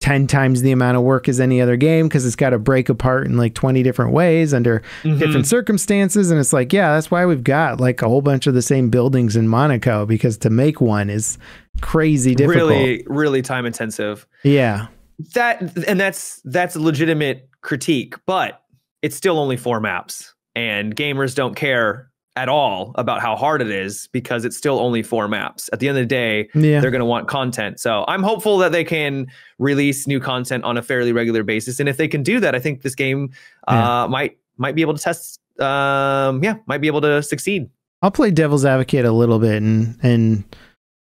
10 times the amount of work as any other game because it's got to break apart in like 20 different ways under different circumstances. And it's like, yeah, that's why we've got like a whole bunch of the same buildings in Monaco, because to make one is crazy difficult. Really, really time intensive. Yeah. That's a legitimate critique, but it's still only 4 maps, and gamers don't care at all about how hard it is because it's still only 4 maps. At the end of the day, they're going to want content. So I'm hopeful that they can release new content on a fairly regular basis. And if they can do that, I think this game might be able to test. Might be able to succeed. I'll play devil's advocate a little bit and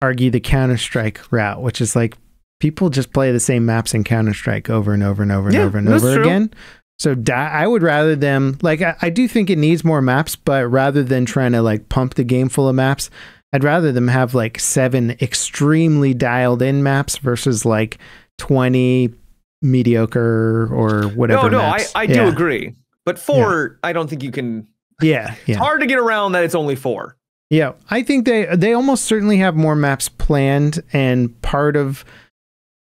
argue the Counter-Strike route, which is like people just play the same maps in Counter-Strike over and over and over and over and over again. So I would rather them, like, I do think it needs more maps, but rather than trying to like pump the game full of maps, I'd rather them have like 7 extremely dialed in maps versus like 20 mediocre or whatever. No, maps. I do agree. But 4, I don't think you can. Yeah. It's hard to get around that it's only 4. Yeah. I think they almost certainly have more maps planned, and part of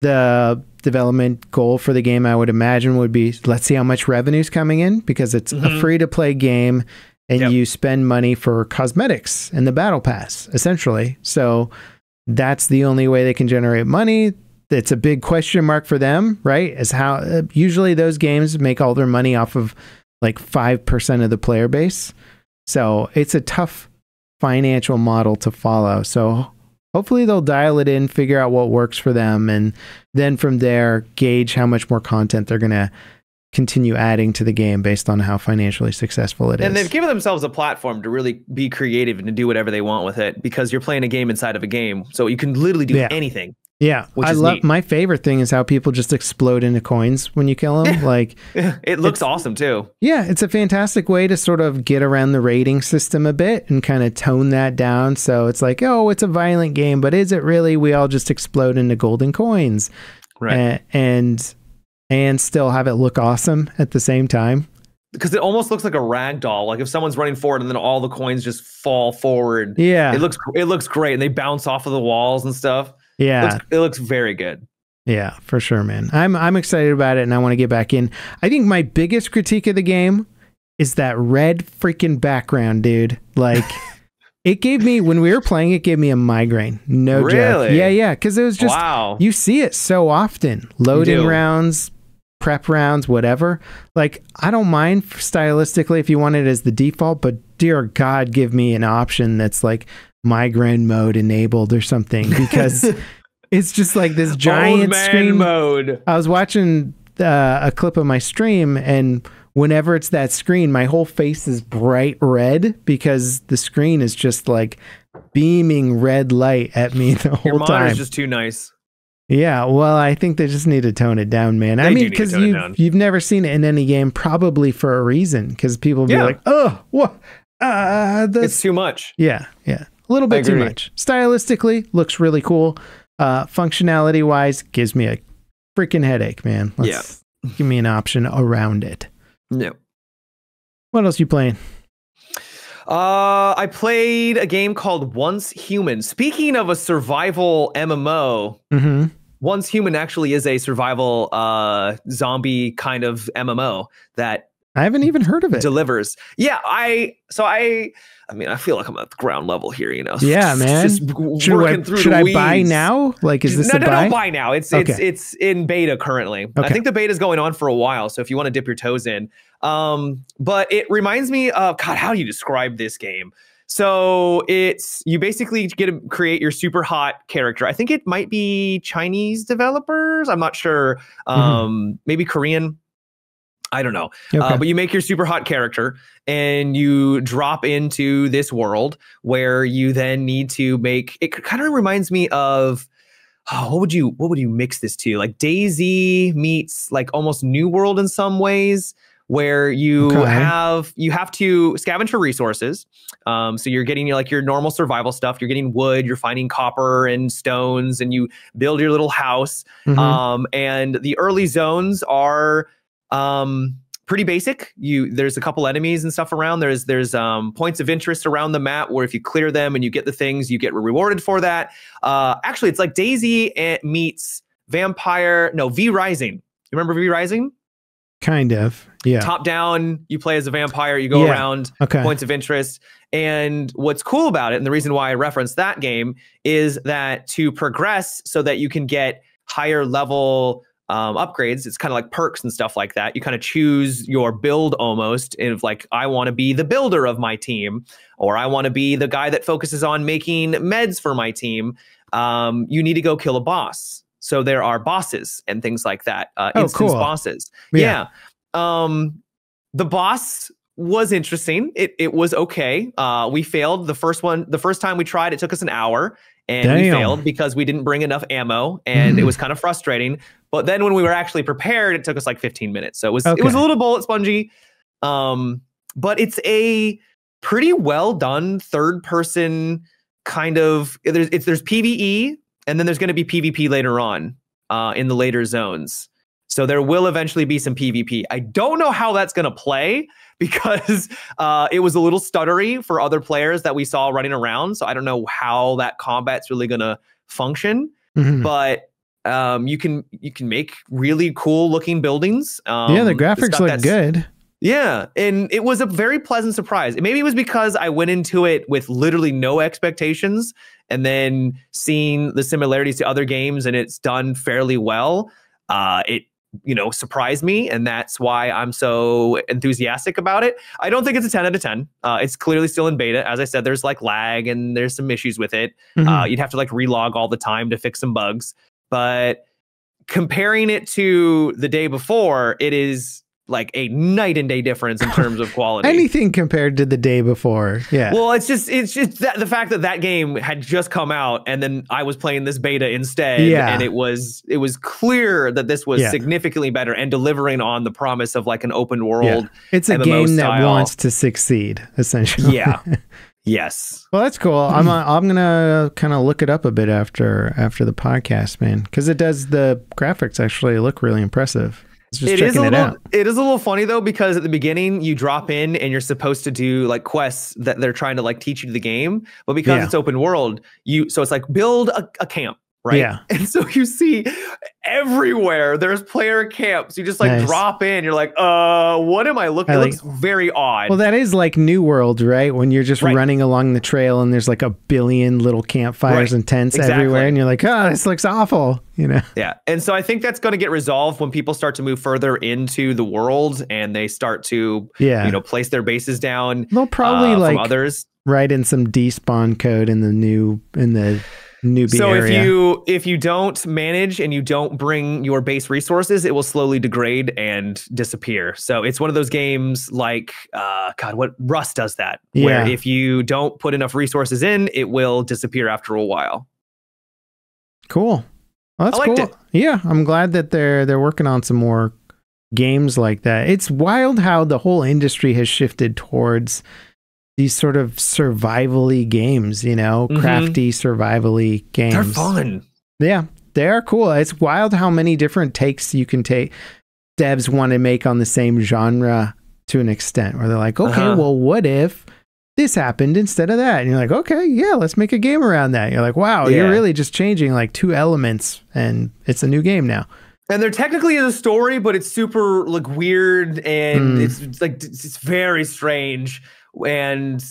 the development goal for the game, I would imagine, would be, let's see how much revenue's coming in, because it's a free-to-play game, and you spend money for cosmetics and the battle pass, essentially. So that's the only way they can generate money. It's a big question mark for them, right? Is how usually those games make all their money off of like 5% of the player base. So it's a tough financial model to follow. So hopefully they'll dial it in, figure out what works for them, and then from there gauge how much more content they're going to continue adding to the game based on how financially successful it is. And they've given themselves a platform to really be creative and to do whatever they want with it, because you're playing a game inside of a game, so you can literally do anything. Yeah, I love. My favorite thing is how people just explode into coins when you kill them. Like, it looks awesome too. Yeah, it's a fantastic way to sort of get around the rating system a bit and kind of tone that down. So it's like, oh, it's a violent game, but is it really? We all just explode into golden coins, right? And still have it look awesome at the same time. Because it almost looks like a rag doll. Like if someone's running forward and then all the coins just fall forward. Yeah, it looks great, and they bounce off of the walls and stuff. Yeah, it looks very good. Yeah, for sure, man. I'm excited about it, and I want to get back in. I think my biggest critique of the game is that red freaking background, dude. Like, it gave me, when we were playing, it gave me a migraine. No joke. Really? Yeah, because it was just, you see it so often. Loading rounds, prep rounds, whatever. Like, I don't mind stylistically if you want it as the default, but dear God, give me an option that's like migraine mode enabled or something, because it's just like this giant screen mode. I was watching a clip of my stream, and whenever it's that screen, my whole face is bright red because the screen is just like beaming red light at me the whole time. Your monitor's just too nice. Yeah, well, I think they just need to tone it down, man. I mean, because you've never seen it in any game, probably for a reason, because people be like, oh, what? It's too much. Yeah. A little bit too much. Stylistically, looks really cool. Functionality wise, gives me a freaking headache, man. Give me an option around it. No. What else you playing? I played a game called Once Human. Speaking of a survival MMO, Once Human actually is a survival zombie kind of MMO that I haven't even heard of it. Delivers. Yeah, I mean, I feel like I'm at the ground level here, you know. Yeah, man. Should I buy now? Like, is this a buy? No, don't buy now. It's in beta currently. Okay. I think the beta is going on for a while, so if you want to dip your toes in. But it reminds me of, God, how do you describe this game? So you basically get to create your super hot character. I think it might be Chinese developers. I'm not sure. Maybe Korean. I don't know. Okay. But you make your super hot character and you drop into this world where you then need to make, it kind of reminds me of, what would you mix this to? Like DayZ meets like almost New World in some ways, where you have to scavenge for resources. So you're getting your normal survival stuff. You're getting wood, you're finding copper and stones, and you build your little house. And the early zones are pretty basic. There's a couple enemies and stuff around. There's points of interest around the map where if you clear them and you get the things, you get rewarded for that. Actually, it's like DayZ meets V Rising. You remember V Rising? Kind of, yeah. Top down, you play as a vampire, you go around, points of interest. And what's cool about it, and the reason why I referenced that game, is that to progress so that you can get higher level upgrades, it's kind of like perks and stuff like that. You kind of choose your build almost, and like, I want to be the builder of my team, or I want to be the guy that focuses on making meds for my team. You need to go kill a boss. So there are bosses and things like that. Instance bosses. Yeah. The boss was interesting. It was okay. We failed the first time we tried, it took us an hour, and we failed because we didn't bring enough ammo, and it was kind of frustrating. But then when we were actually prepared, it took us like 15 minutes. So it was a little bullet spongy. But it's a pretty well done third person kind of, there's PvE, and then there's going to be PvP later on in the later zones. So there will eventually be some PvP. I don't know how that's going to play because it was a little stuttery for other players that we saw running around. So I don't know how that combat's really going to function. But you can make really cool looking buildings. Yeah, the graphics look good. Yeah, and it was a very pleasant surprise. Maybe it was because I went into it with literally no expectations, and then seeing the similarities to other games and it's done fairly well. It surprised me, and that's why I'm so enthusiastic about it. I don't think it's a 10 out of 10. It's clearly still in beta. As I said, there's like lag and there's some issues with it. You'd have to like relog all the time to fix some bugs. But comparing it to the day before, it is like a night and day difference in terms of quality. Anything compared to the day before. Yeah. Well, it's just that the fact that game had just come out and then I was playing this beta instead. Yeah. And it was clear that this was significantly better and delivering on the promise of like an open world. Yeah. It's a MMO game style that wants to succeed, essentially. Yeah. Yes. Well, that's cool. I'm gonna kind of look it up a bit after the podcast, man, because the graphics actually look really impressive. It is a little funny though, because at the beginning you drop in and you're supposed to do like quests that they're trying to like teach you the game, but because it's open world, so it's like build a camp, right? Yeah. And so you see everywhere there's player camps. You just like drop in, you're like, what am I looking? It looks very odd. Well, that is like New World, right? When you're just running along the trail and there's like a billion little campfires and tents everywhere, and you're like, oh, this looks awful. Yeah. And so I think that's going to get resolved when people start to move further into the world and they start to, place their bases down. They'll probably from others. Write in some despawn code in the newbie so area. if you don't manage and you don't bring your base resources, it will slowly degrade and disappear. So it's one of those games like, what Rust does that, where if you don't put enough resources in, it will disappear after a while. Cool. Well, that's cool. Yeah, I'm glad that they're working on some more games like that. It's wild how the whole industry has shifted towards these sort of survival-y games, crafty survival-y games. They're fun. Yeah, they are cool. It's wild how many different takes you can take. Devs want to make on the same genre to an extent, where they're like, okay, well, what if this happened instead of that? And you're like, okay, yeah, let's make a game around that. And you're like, wow, you're really just changing like 2 elements and it's a new game now. And there technically is a story, but it's super like weird and it's very strange. And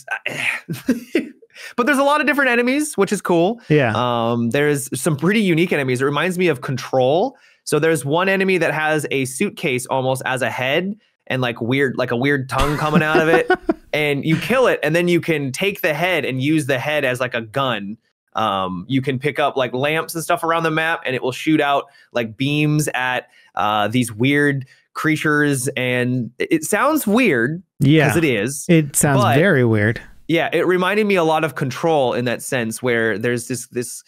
but there's a lot of different enemies, which is cool. Yeah. There's some pretty unique enemies. It reminds me of Control. So there's one enemy that has a suitcase almost as a head and like a weird tongue coming out of it. and you kill it, and then you can take the head and use the head as like a gun. You can pick up like lamps and stuff around the map, and it will shoot out like beams at these weird creatures. And it sounds weird, because it is. It sounds very weird. Yeah, it reminded me a lot of Control in that sense, where there's this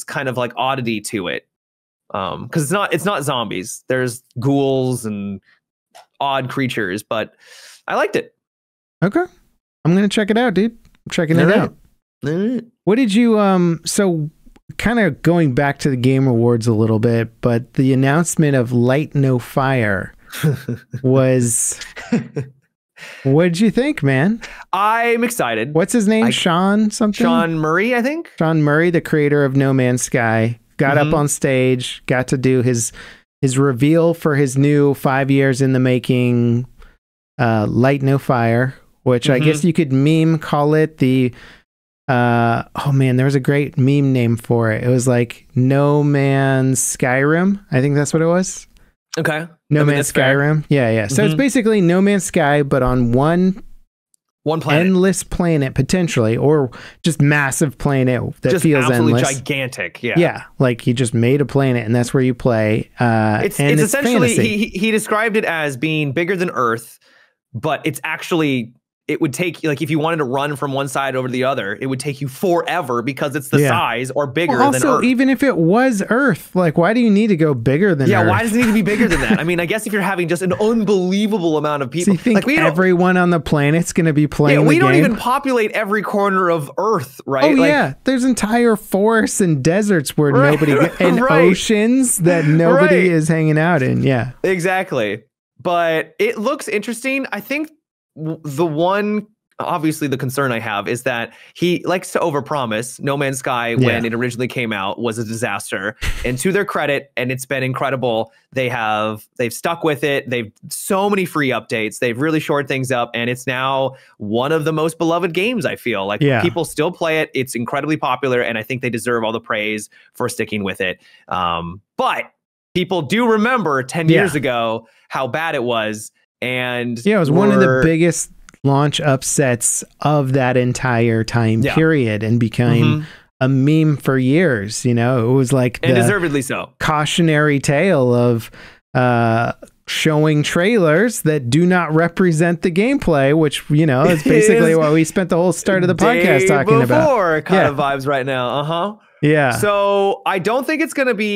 kind of like oddity to it. Because it's not zombies. There's ghouls and odd creatures, but I liked it. Okay, I'm gonna check it out, dude. I'm checking it out. What did you so kind of going back to the Game Awards a little bit, but the announcement of Light No Fire was what'd you think, man? I'm excited. What's his name? Sean something? Sean Murray, I think. Sean Murray, the creator of No Man's Sky, got up on stage, got to do his reveal for his new 5 years in the making Light No Fire, which I guess you could call it the oh man, there was a great meme name for it. It was like No Man's Skyrim. I think that's what it was. Okay. No Man's Skyrim. Fair. Yeah. So it's basically No Man's Sky, but on one planet. Endless planet, potentially, or just massive planet that just feels absolutely endless. Gigantic. Yeah. Yeah. Like you just made a planet and that's where you play. It's essentially, he described it as being bigger than Earth, but it's actually, it would take, like, if you wanted to run from one side over to the other, it would take you forever because it's the size or bigger than Earth. Also, even if it was Earth, like, why do you need to go bigger than Earth? Yeah, why does it need to be bigger than that? I mean, I guess if you're having just an unbelievable amount of people. So you think like, everyone on the planet's going to be playing the game? We don't even populate every corner of Earth, right? Oh, like, yeah. There's entire forests and deserts where nobody, and oceans that nobody is hanging out in. Yeah. Exactly. But it looks interesting. I think the one, obviously the concern I have is that he likes to overpromise. No Man's Sky, when it originally came out, was a disaster. And to their credit, and it's been incredible, they've stuck with it. They've so many free updates. They've really shored things up, and it's now one of the most beloved games, I feel. Like people still play it. It's incredibly popular, and I think they deserve all the praise for sticking with it. But people do remember 10 years ago how bad it was. And it was one of the biggest launch upsets of that entire time period, and became a meme for years. You know, it was like, and deservedly so, cautionary tale of showing trailers that do not represent the gameplay, which, you know, is basically what we spent the whole start of the podcast talking about. Kind of vibes right now. Yeah. So I don't think they're going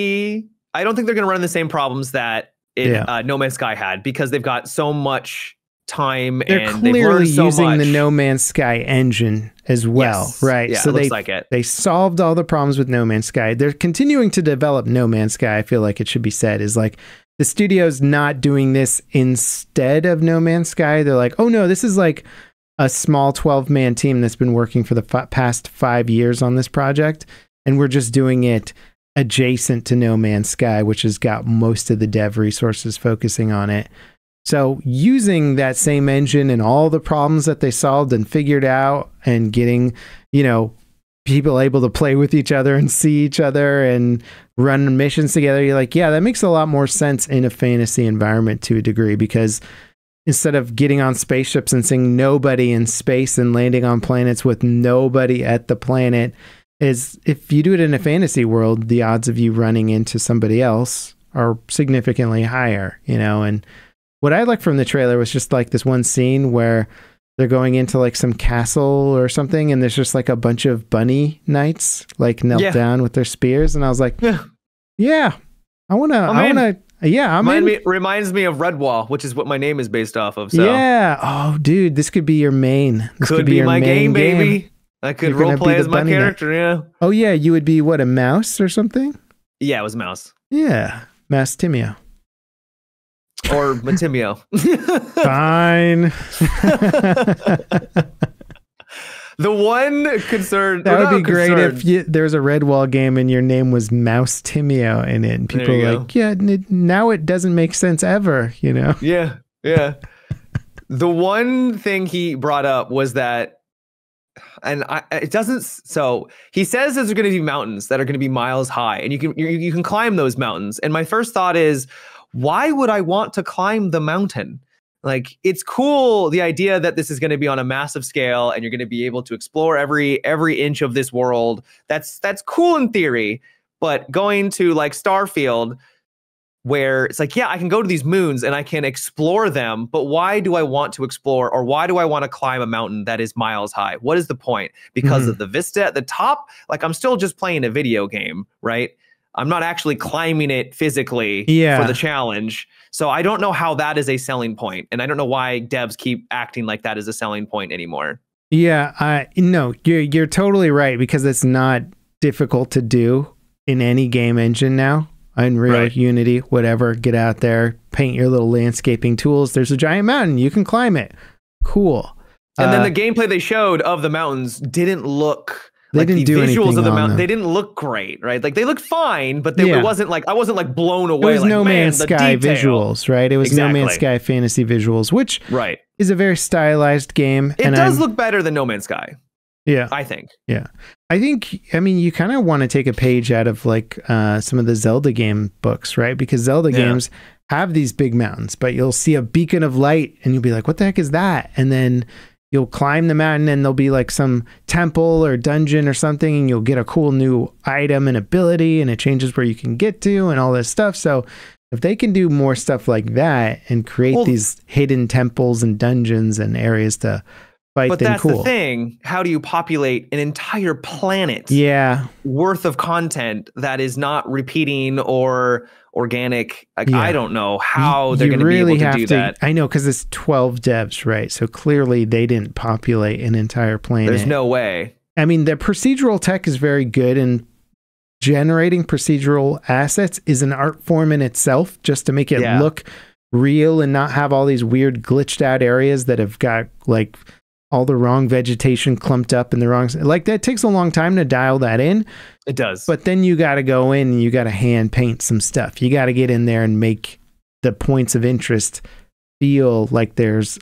to run the same problems that No Man's Sky had, because they've got so much time. They're and clearly they've learned so much. The No Man's Sky engine as well, right? Yeah, so they solved all the problems with No Man's Sky. They're continuing to develop No Man's Sky. I feel like it should be said is like the studio's not doing this instead of No Man's Sky. They're like, oh no, this is like a small 12-man team that's been working for the past 5 years on this project, and we're just doing it adjacent to No Man's Sky, which has got most of the dev resources focusing on it. So using that same engine and all the problems that they solved and figured out, and getting, you know, people able to play with each other and see each other and run missions together, you're like, yeah, that makes a lot more sense in a fantasy environment to a degree, because instead of getting on spaceships and seeing nobody in space and landing on planets with nobody at the planet, is if you do it in a fantasy world, the odds of you running into somebody else are significantly higher, you know. And what I liked from the trailer was just like this one scene where they're going into like some castle or something, and there's just like a bunch of bunny knights like knelt down with their spears, and I was like, yeah, I wanna, reminds me of Redwall, which is what my name is based off of. So yeah, oh dude, this could be your main. This could be your my game, baby. I could roleplay as my character, yeah. Oh, yeah, you would be, what, a mouse or something? Yeah, it was mouse. Yeah, Matimi0. Or Matimi0. Fine. The one concern... That would be great if there's a Redwall game and your name was Matimi0 in it. And people are like, yeah, now it doesn't make sense ever, you know? Yeah. The one thing he brought up was that, and it doesn't. So he says there's going to be mountains that are going to be miles high, and you can climb those mountains. And my first thought is, why would I want to climb the mountain? Like, it's cool, the idea that this is going to be on a massive scale and you're going to be able to explore every inch of this world. That's cool in theory, but going to like Starfield, where it's like, yeah, I can go to these moons and I can explore them, but why do I want to explore, or why do I want to climb a mountain that is miles high? What is the point? Because of the vista at the top? Like, I'm still just playing a video game, right? I'm not actually climbing it physically for the challenge. So I don't know how that is a selling point. And I don't know why devs keep acting like that is a selling point anymore. Yeah, no, you're totally right, because it's not difficult to do in any game engine now. Unreal, Unity, whatever, get out there, paint your little landscaping tools. There's a giant mountain, you can climb it. Cool. And then the gameplay they showed of the mountains didn't look They didn't do visuals of the mountain. them. They didn't look great, right? Like, they looked fine, but it wasn't like, I wasn't like blown away. It was like, No Man's Sky detail. visuals, right? It was No Man's Sky fantasy visuals, which is a very stylized game. It does look better than No Man's Sky. Yeah, I think. Yeah, I mean, you kind of want to take a page out of like some of the Zelda game books, right? Because Zelda games have these big mountains, but you'll see a beacon of light and you'll be like, what the heck is that? And then you'll climb the mountain and there'll be like some temple or dungeon or something, and you'll get a cool new item and ability, and it changes where you can get to and all this stuff. So if they can do more stuff like that and create these hidden temples and dungeons and areas to fight, but that's the thing. How do you populate an entire planet worth of content that is not repeating or organic? Like, I don't know how they're going to be able to do that. I know, because it's 12 devs, right? So clearly they didn't populate an entire planet. There's no way. I mean, the procedural tech is very good, and generating procedural assets is an art form in itself, just to make it look real and not have all these weird glitched out areas that have got like all the wrong vegetation clumped up in the wrong, like, that takes a long time to dial that in. It does. But then you got to go in and you got to hand paint some stuff. You got to get in there and make the points of interest feel like there's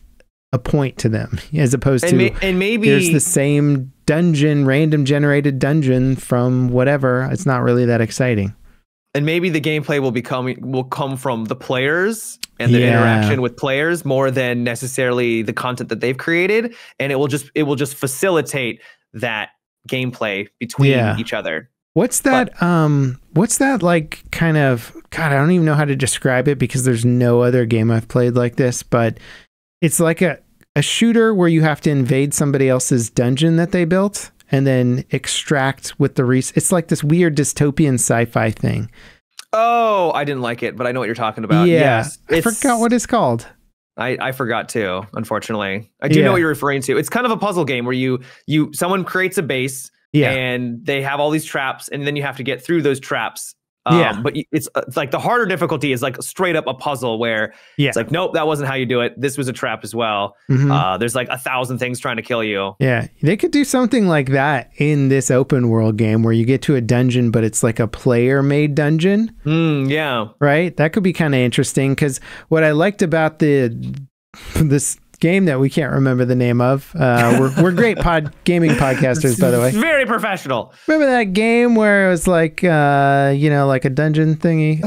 a point to them, as opposed to maybe there's the same dungeon, random generated dungeon from whatever. It's not really that exciting. And maybe the gameplay will come from the players and the interaction with players more than necessarily the content that they've created, and it will just facilitate that gameplay between each other. What's that like kind of, God, I don't even know how to describe it, because there's no other game I've played like this, but it's like a shooter where you have to invade somebody else's dungeon that they built and then extract with the it's like this weird dystopian sci-fi thing. Oh, I didn't like it, but I know what you're talking about. Yeah, yes, I forgot what it's called. I forgot too, unfortunately. I do know what you're referring to. It's kind of a puzzle game where someone creates a base and they have all these traps, and then you have to get through those traps. But it's like the harder difficulty is like straight up a puzzle where it's like, nope, that wasn't how you do it. This was a trap as well. There's like 1,000 things trying to kill you. Yeah, they could do something like that in this open world game where you get to a dungeon, but it's like a player made dungeon. Right? That could be kind of interesting, because what I liked about this game that we can't remember the name of. We're great gaming podcasters, by the way. Very professional. Remember that game where it was like, like a dungeon thingy?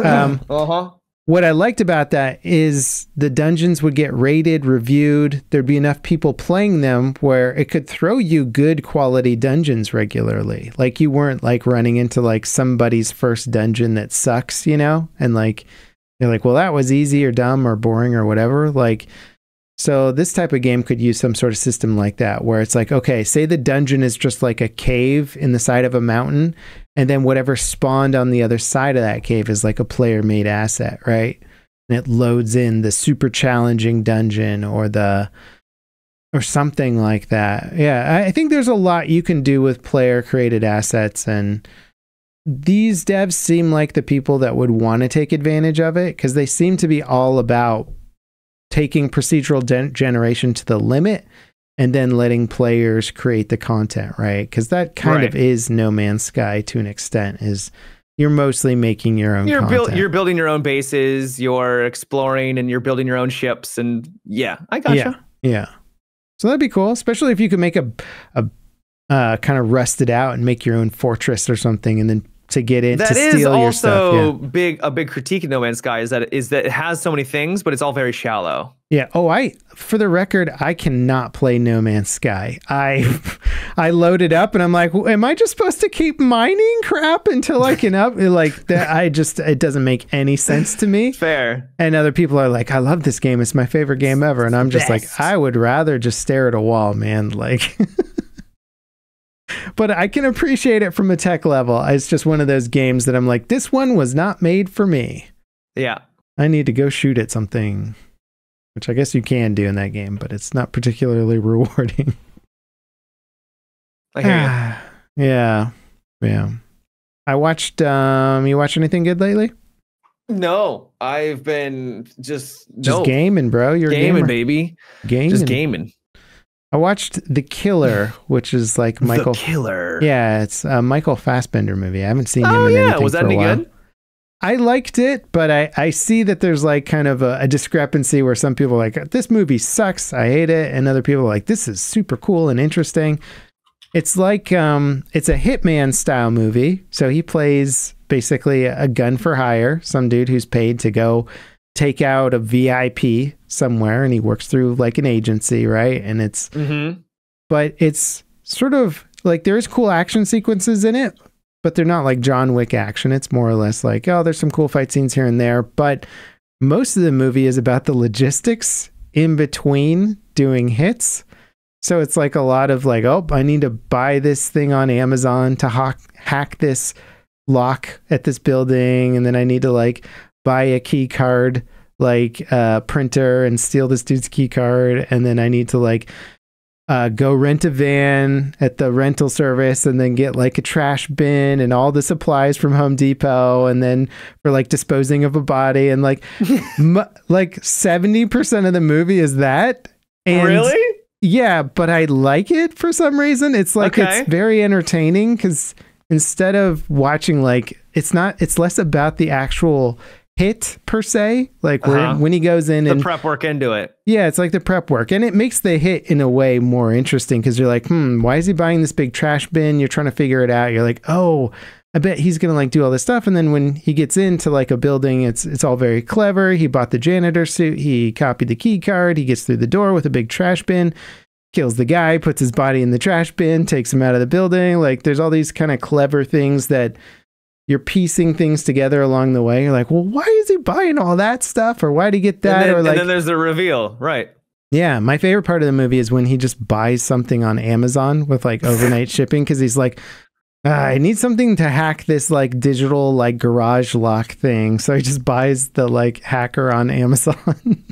What I liked about that is the dungeons would get rated, reviewed. There'd be enough people playing them where it could throw you good quality dungeons regularly. Like, you weren't like running into like somebody's first dungeon that sucks, and like, they're like, well, that was easy or dumb or boring or whatever. Like, so this type of game could use some sort of system like that, where it's like, okay, say the dungeon is just like a cave in the side of a mountain, and then whatever spawned on the other side of that cave is like a player-made asset, right? And it loads in the super challenging dungeon or something like that. Yeah, I think there's a lot you can do with player-created assets, and these devs seem like the people that would want to take advantage of it, because they seem to be all about taking procedural generation to the limit and then letting players create the content, right? Because that kind of is No Man's Sky to an extent. Is you're mostly making your own content. You're building your own bases, you're exploring, and you're building your own ships. And I gotcha. Yeah. So that'd be cool, especially if you could make a kind of rust it out and make your own fortress or something, and then to get in That to is steal your stuff. also a big critique of No Man's Sky is that it has so many things, but it's all very shallow. Yeah. Oh, for the record, I cannot play No Man's Sky. I load it up and I'm like, am I just supposed to keep mining crap until I can up? Like that, it doesn't make any sense to me. Fair. And other people are like, I love this game. It's my favorite game ever. And I'm just like, I would rather just stare at a wall, man. Like, but I can appreciate it from a tech level. It's just one of those games that I'm like, this one was not made for me. Yeah. I need to go shoot at something, which I guess you can do in that game, but it's not particularly rewarding. I hear you. Yeah. I watched, you watch anything good lately? No, I've been just gaming, bro. You're gaming, baby. Just gaming. I watched The Killer, which is like Michael. The Killer. Yeah, it's a Michael Fassbender movie. I haven't seen him in anything was that for a any while. good? I liked it, but I see that there's like kind of a discrepancy where some people are like, this movie sucks, I hate it, and other people are like, this is super cool and interesting. It's like it's a hitman style movie. So he plays basically a gun for hire, some dude who's paid to go take out a VIP somewhere, and he works through like an agency, right? And it's but it's sort of like there's cool action sequences in it, but they're not like John Wick action. It's more or less like, oh, there's some cool fight scenes here and there, but most of the movie is about the logistics in between doing hits. So it's like a lot of like, oh, I need to buy this thing on Amazon to hack this lock at this building, and then I need to like buy a key card like printer and steal this dude's key card, and then I need to like go rent a van at the rental service, and then get like a trash bin and all the supplies from Home Depot, and then for like disposing of a body, and like like 70% of the movie is that. And really? Yeah, but I like it for some reason. It's like it's very entertaining because instead of watching like it's less about the actual hit per se, like when he goes in and the prep work into it. Yeah, it's like the prep work, and it makes the hit in a way more interesting because you're like, why is he buying this big trash bin? You're trying to figure it out. You're like, oh, I bet he's gonna like do all this stuff, and then when he gets into like a building, it's all very clever. He bought the janitor suit, he copied the key card, he gets through the door with a big trash bin, kills the guy, puts his body in the trash bin, takes him out of the building. Like there's all these kind of clever things that you're piecing things together along the way. You're like, well, why is he buying all that stuff, or why did he get that? And then there's the reveal, right? Yeah, my favorite part of the movie is when he just buys something on Amazon with like overnight shipping, because he's like, I need something to hack this like digital like garage lock thing. So he just buys the like hacker on Amazon.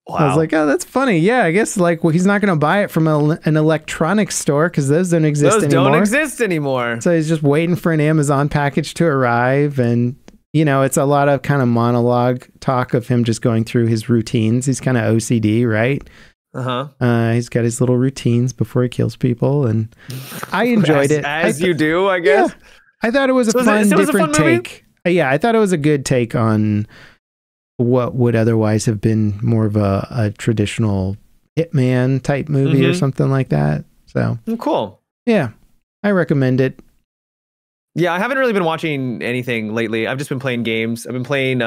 Wow. I was like, oh, that's funny. Yeah, I guess like, well, he's not going to buy it from an electronics store because those don't exist anymore. Those don't exist anymore. So he's just waiting for an Amazon package to arrive. And, you know, it's a lot of kind of monologue talk of him just going through his routines. He's kind of OCD, right? He's got his little routines before he kills people, and I enjoyed it. As you do, I guess. Yeah, I thought it was a different take. Yeah, I thought it was a good take on what would otherwise have been more of a traditional Hitman type movie or something like that. So cool. Yeah, I recommend it. Yeah, I haven't really been watching anything lately. I've just been playing games. I've been playing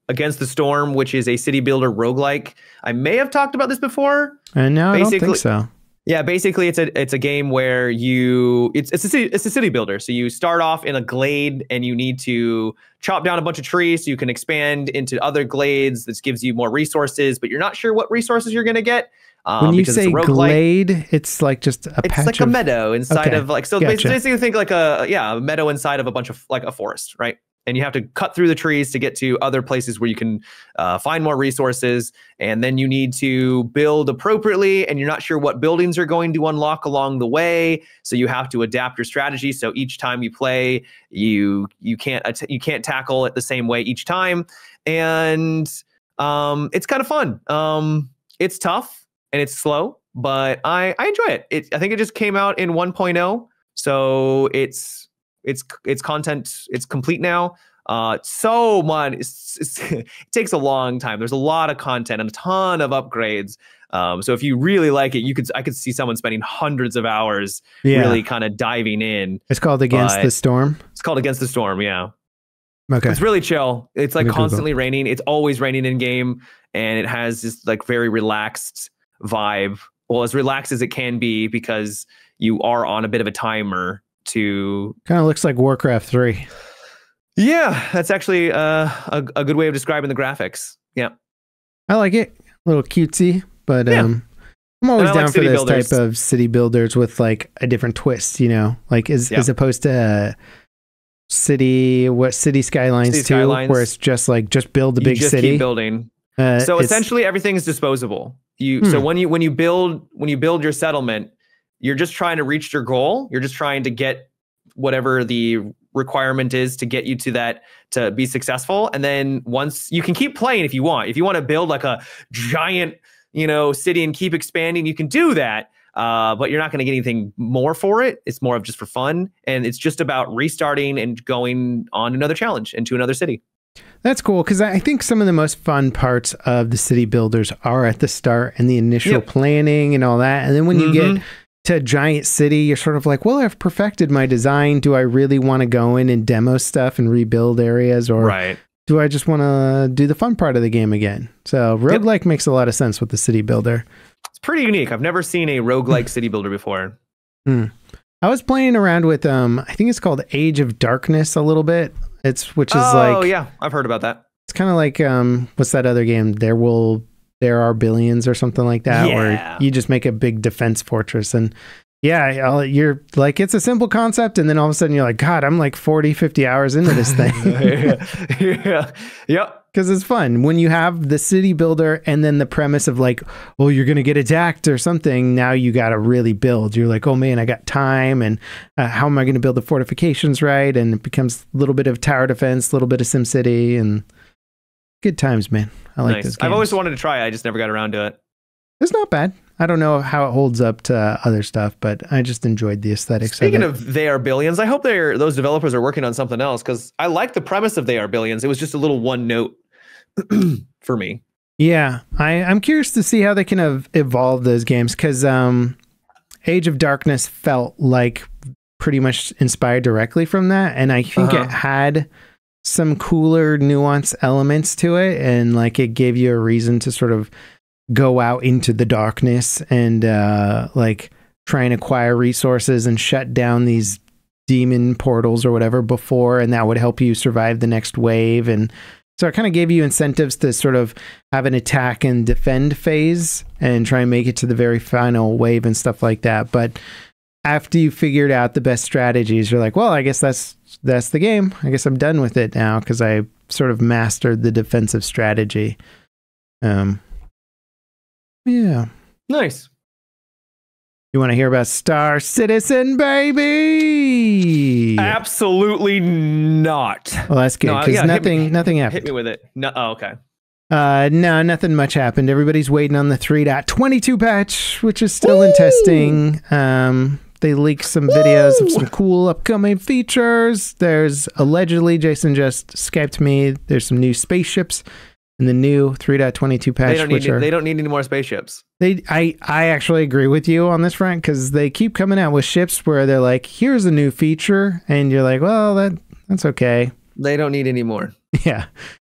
Against the Storm, which is a city builder roguelike. I may have talked about this before. No, I don't think so. Yeah, basically it's a game where it's a city builder. So you start off in a glade and you need to chop down a bunch of trees so you can expand into other glades. This gives you more resources, but you're not sure what resources you're going to get. When you say glade, it's like just a patch like a meadow inside of like, so gotcha. basically think like a meadow inside of a bunch of like a forest, right? And you have to cut through the trees to get to other places where you can find more resources. And then you need to build appropriately, and you're not sure what buildings are going to unlock along the way. So you have to adapt your strategy. So each time you play, you can't tackle it the same way each time. And it's kind of fun. It's tough. And it's slow, but I enjoy it. I think it just came out in 1.0, so it's content. It's complete now. So much. It takes a long time. There's a lot of content and a ton of upgrades. So if you really like it, I could see someone spending hundreds of hours really kind of diving in. It's called Against the Storm. It's called Against the Storm. Yeah. Okay. It's really chill. It's like constantly raining. It's always raining in game, and it has this like very relaxed vibe. Well, as relaxed as it can be because you are on a bit of a timer to. Kind of looks like Warcraft 3. Yeah, that's actually a good way of describing the graphics. Yeah, I like it. A little cutesy, but I'm always down for this type of city builders with like a different twist. You know, like as opposed to. City Skylines 2, where it's just build the big city. Keep building. So essentially everything is disposable. So when you build your settlement, you're just trying to reach your goal. You're just trying to get whatever the requirement is to get you to that, to be successful. And then once you can keep playing if you want. If you want to build like a giant, city and keep expanding, you can do that. But you're not going to get anything more for it. It's more of just for fun. And it's just about restarting and going on another challenge into another city. That's cool, because I think some of the most fun parts of the city builders are at the start and the initial planning and all that. And then when you get to a giant city, you're sort of like, well, I've perfected my design. Do I really want to go in and demo stuff and rebuild areas? Or do I just want to do the fun part of the game again? So roguelike makes a lot of sense with the city builder. It's pretty unique. I've never seen a roguelike city builder before. I was playing around with I think it's called Age of Darkness a little bit. Which is oh yeah, I've heard about that. It's kind of like what's that other game? There Are Billions or something like that, where you just make a big defense fortress. And you're like, it's a simple concept, and then all of a sudden you're like, God, I'm like 40, 50 hours into this thing. Yep. Because it's fun when you have the city builder and then the premise of like, oh, you're going to get attacked or something. Now you got to really build. You're like, oh man, I got time. And how am I going to build the fortifications right? And it becomes a little bit of tower defense, a little bit of SimCity, and good times, man. I like this game. I've always wanted to try it. I just never got around to it. It's not bad. I don't know how it holds up to other stuff, but I just enjoyed the aesthetics. Speaking of They Are Billions, I hope those developers are working on something else, because I like the premise of They Are Billions. It was just a little one note for me. Yeah, I'm curious to see how they can evolve those games, because Age of Darkness felt like pretty much inspired directly from that, and I think it had some cooler nuance elements to it, and like it gave you a reason to sort of go out into the darkness and like try and acquire resources and shut down these demon portals or whatever before, and that would help you survive the next wave. And so it kind of gave you incentives to sort of have an attack and defend phase and try and make it to the very final wave and stuff like that. But after you figured out the best strategies, you're like, well, I guess that's the game. I guess I'm done with it now, because I sort of mastered the defensive strategy. Yeah. Nice. You want to hear about Star Citizen, baby? Absolutely not. Well, that's good, because nothing happened. Hit me with it. No, okay. No, nothing much happened. Everybody's waiting on the 3.22 patch, which is still in testing. They leaked some videos of some cool upcoming features. There's allegedly, Jason just Skyped me, there's some new spaceships in the new 3.22 patch. They don't need any more spaceships. I actually agree with you on this front, because they keep coming out with ships where they're like, here's a new feature, and you're like, well, that's okay. They don't need any more. Yeah.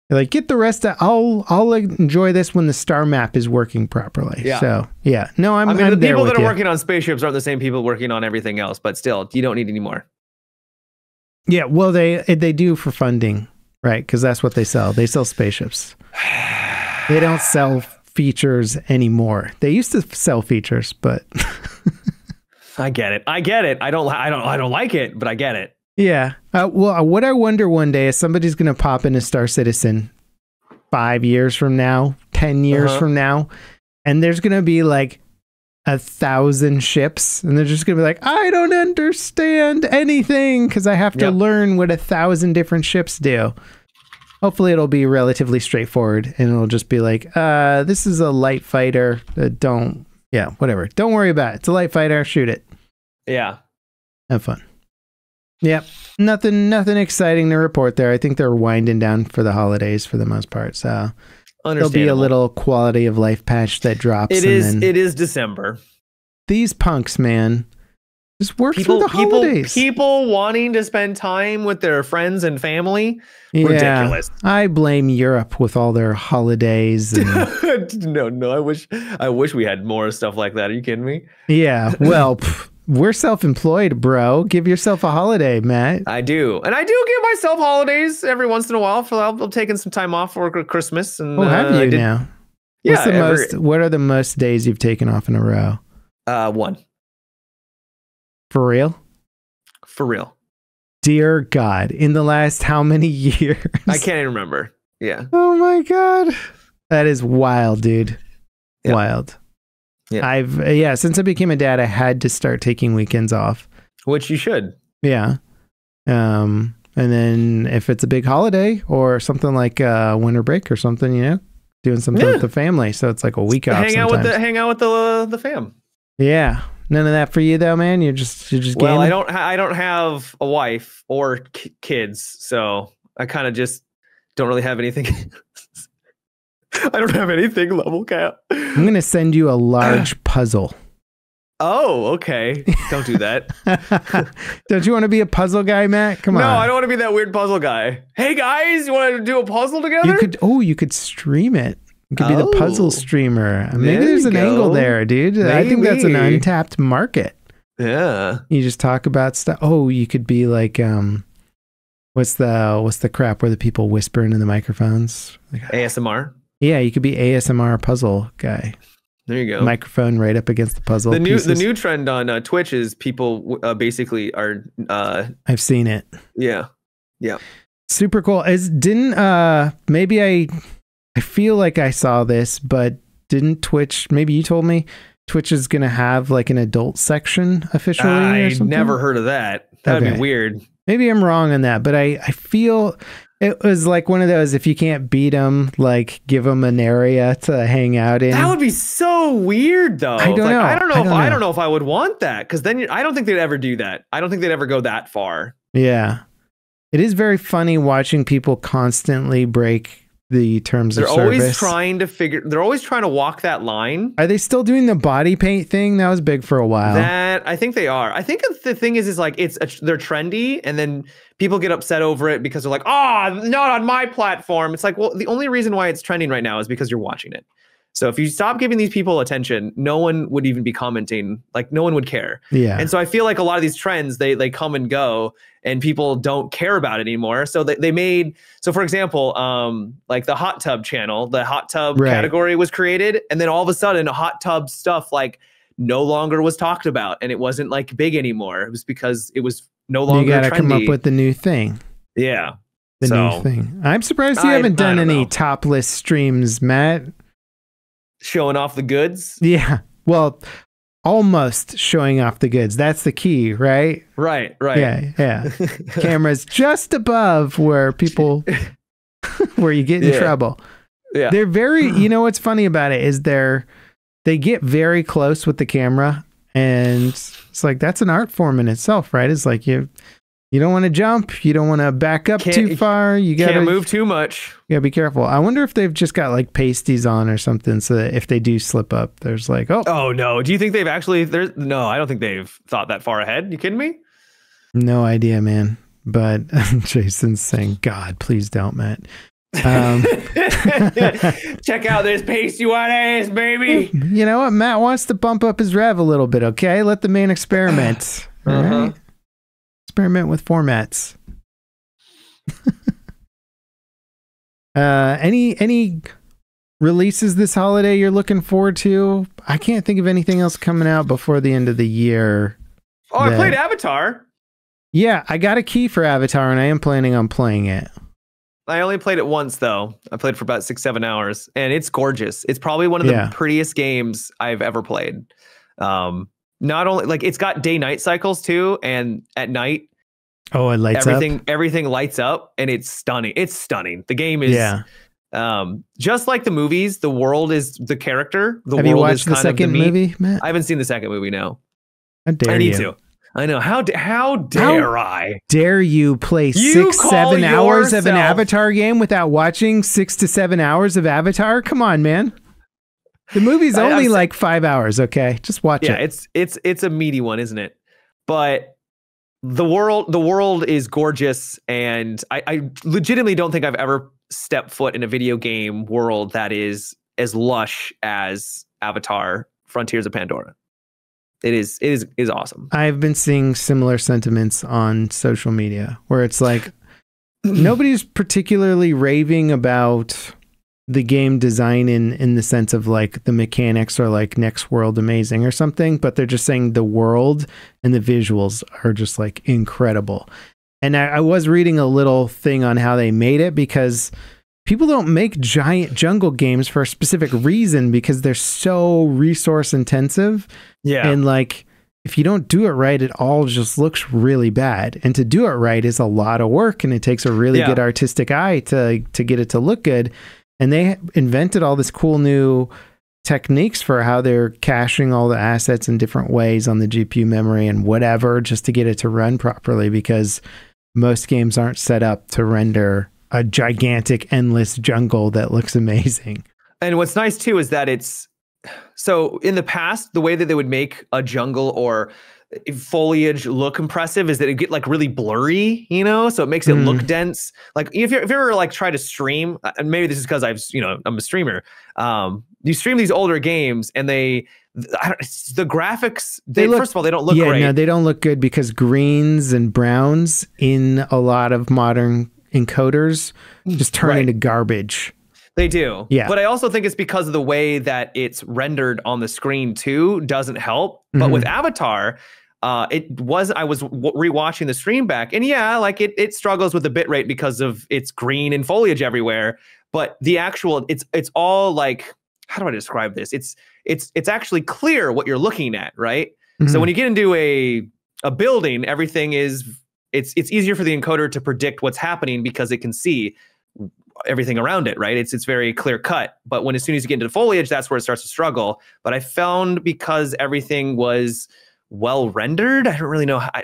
They're like, get the rest of, I'll enjoy this when the star map is working properly. Yeah. So yeah, no, I'm the there people with that are you. working on spaceships aren't the same people working on everything else, but still, you don't need any more. Yeah, well, they do for funding, right? Because that's what they sell. They sell spaceships. They don't sell features anymore. They used to sell features, but I get it. I don't like it, but I get it. Yeah. Well, what I wonder one day is somebody's going to pop into Star Citizen 5 years from now, 10 years from now, and there's going to be like 1,000 ships, and they're just going to be like, I don't understand anything because I have to learn what 1,000 different ships do. Hopefully it'll be relatively straightforward, and it'll just be like, this is a light fighter. Whatever. Don't worry about it. It's a light fighter. Shoot it. Yeah. Have fun. Yep. Nothing exciting to report there. I think they're winding down for the holidays for the most part. So there'll be a little quality of life patch that drops. It is December. These punks, man. Just work through the holidays. People wanting to spend time with their friends and family. Yeah, ridiculous. I blame Europe with all their holidays. And... no. I wish we had more stuff like that. Are you kidding me? Yeah. Well, we're self-employed, bro. Give yourself a holiday, Matt. I do, and I do give myself holidays every once in a while. I'm taking some time off for Christmas. And have you now? Yeah. What are the most days you've taken off in a row? 1. For real? For real. Dear God, in the last how many years? I can't even remember. Yeah. Oh my God. That is wild, dude. Yep. Wild. Yeah. Since I became a dad, I had to start taking weekends off. Which you should. Yeah. And then if it's a big holiday or something like winter break or something, doing something with the family. So it's like a week off. Hang out with the fam. Yeah. None of that for you though, man. You're just well, gaming? I don't have a wife or kids, so I kind of just don't really have anything. I don't have anything LevelCap. I'm gonna send you a large puzzle. Oh, okay. Don't do that. Don't you want to be a puzzle guy, Matt? Come on. No, I don't want to be that weird puzzle guy. Hey guys, you want to do a puzzle together? You could stream it. You could be the puzzle streamer. Maybe there's an angle there, dude. Maybe. I think that's an untapped market. Yeah. You just talk about stuff. Oh, you could be like, what's the crap where the people whisper into the microphones? Like, ASMR. Yeah, you could be ASMR puzzle guy. There you go. Microphone right up against the puzzle. The new trend on Twitch is people basically are. I've seen it. Yeah. Super cool. Maybe I feel like I saw this, but didn't Twitch? Maybe you told me Twitch is gonna have like an adult section officially. I never heard of that. That would be weird. Maybe I'm wrong on that, but I feel it was like one of those, if you can't beat them, like give them an area to hang out in. That would be so weird though. I don't know if I would want that, because then I don't think they'd ever do that. I don't think they'd ever go that far. Yeah. It is very funny watching people constantly break the terms of service. They're always trying to walk that line. Are they still doing the body paint thing? That was big for a while. I think they are. I think the thing is like they're trendy, and then people get upset over it because they're like, not on my platform. It's like, well, the only reason why it's trending right now is because you're watching it. So if you stop giving these people attention, no one would even be commenting. Like no one would care. Yeah. And so I feel like a lot of these trends, they come and go, and people don't care about it anymore. So they made, so for example, like the hot tub channel, the hot tub category was created. And then all of a sudden hot tub stuff like no longer was talked about, and it wasn't like big anymore. It was because it was no longer trendy. You got to come up with the new thing. Yeah. The new thing. I'm surprised you haven't done any topless streams, Matt. Showing off the goods? Yeah. Well, almost showing off the goods. That's the key, right? Right. Yeah. Cameras just above where people, where you get in trouble. Yeah. They're very, what's funny about it is they get very close with the camera, and it's like, that's an art form in itself, right? It's like you don't want to jump. You don't want to back up too far. You can't move too much. You gotta be careful. I wonder if they've just got like pasties on or something, so that if they do slip up, there's like, oh no. Do you think they've actually? No, I don't think they've thought that far ahead. You kidding me? No idea, man. But Jason's saying, God, please don't, Matt. Check out this pasty white ass, baby. You know what? Matt wants to bump up his rev a little bit. Okay, let the man experiment. All right. Experiment with formats. Any releases this holiday you're looking forward to? I can't think of anything else coming out before the end of the year. I played Avatar. Yeah, I got a key for Avatar, and I am planning on playing it. I only played it once, though. I played for about 6-7 hours, and it's gorgeous. It's probably one of the prettiest games I've ever played. Not only like it's got day-night cycles too, and at night, it lights up. Everything lights up, and it's stunning. It's stunning. The game is just like the movies. The world is the character. Have you watched the second movie, Matt? I haven't seen the second movie. No, How dare I need you? to. I know. How dare I? Dare you play You 6-7 hours of an yourself- Avatar game without watching 6 to 7 hours of Avatar? Come on, man. The movie's only like 5 hours. Okay, just watch it. Yeah, it's a meaty one, isn't it? But the world is gorgeous, and I legitimately don't think I've ever stepped foot in a video game world that is as lush as Avatar: Frontiers of Pandora. It is awesome. I've been seeing similar sentiments on social media where it's like nobody's particularly raving about the game design in the sense of like the mechanics are like next world amazing or something, but they're just saying the world and the visuals are just like incredible. And I was reading a little thing on how they made it, because people don't make giant jungle games for a specific reason, because they're so resource intensive. Yeah. And like, if you don't do it right, it all just looks really bad. And to do it right is a lot of work, and it takes a really good artistic eye to get it to look good. And they invented all this cool new techniques for how they're caching all the assets in different ways on the GPU memory and whatever, just to get it to run properly, because most games aren't set up to render a gigantic, endless jungle that looks amazing. And what's nice too is that so in the past, the way that they would make a jungle or foliage look impressive is that it get like really blurry, you know, so it makes it look dense. Like if you ever like try to stream, and maybe this is because I'm a streamer. You stream these older games, and the graphics, first of all, they don't look great. No, they don't look good because greens and browns in a lot of modern encoders just turn into garbage. They do. Yeah. But I also think it's because of the way that it's rendered on the screen too doesn't help. But with Avatar, I was rewatching the stream back, and yeah, like it struggles with the bitrate because of its green and foliage everywhere. But the actual, it's all like, how do I describe this? It's actually clear what you're looking at, right? So when you get into a building, everything is it's easier for the encoder to predict what's happening because it can see everything around it, right? It's very clear cut. But as soon as you get into the foliage, that's where it starts to struggle. But I found because everything was well rendered, I don't really know. I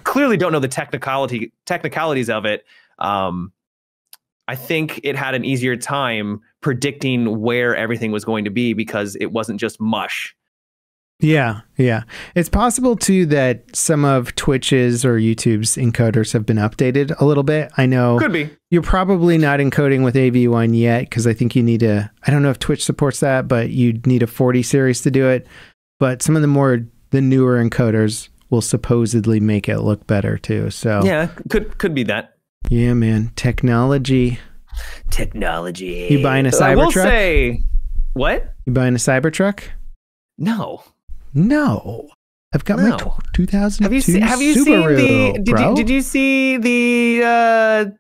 clearly don't know the technicalities of it. I think it had an easier time predicting where everything was going to be because it wasn't just mush. Yeah. It's possible too that some of Twitch's or YouTube's encoders have been updated a little bit. I know could be. You're probably not encoding with AV1 yet, because I think you need I don't know if Twitch supports that, but you'd need a 40 series to do it. But some of the newer encoders will supposedly make it look better too. So yeah, could be that. Yeah, man. Technology. You buying a Cybertruck? I will say, what? You buying a Cybertruck? No. I've got my 2002 have you Subaru, seen bro. Did you see the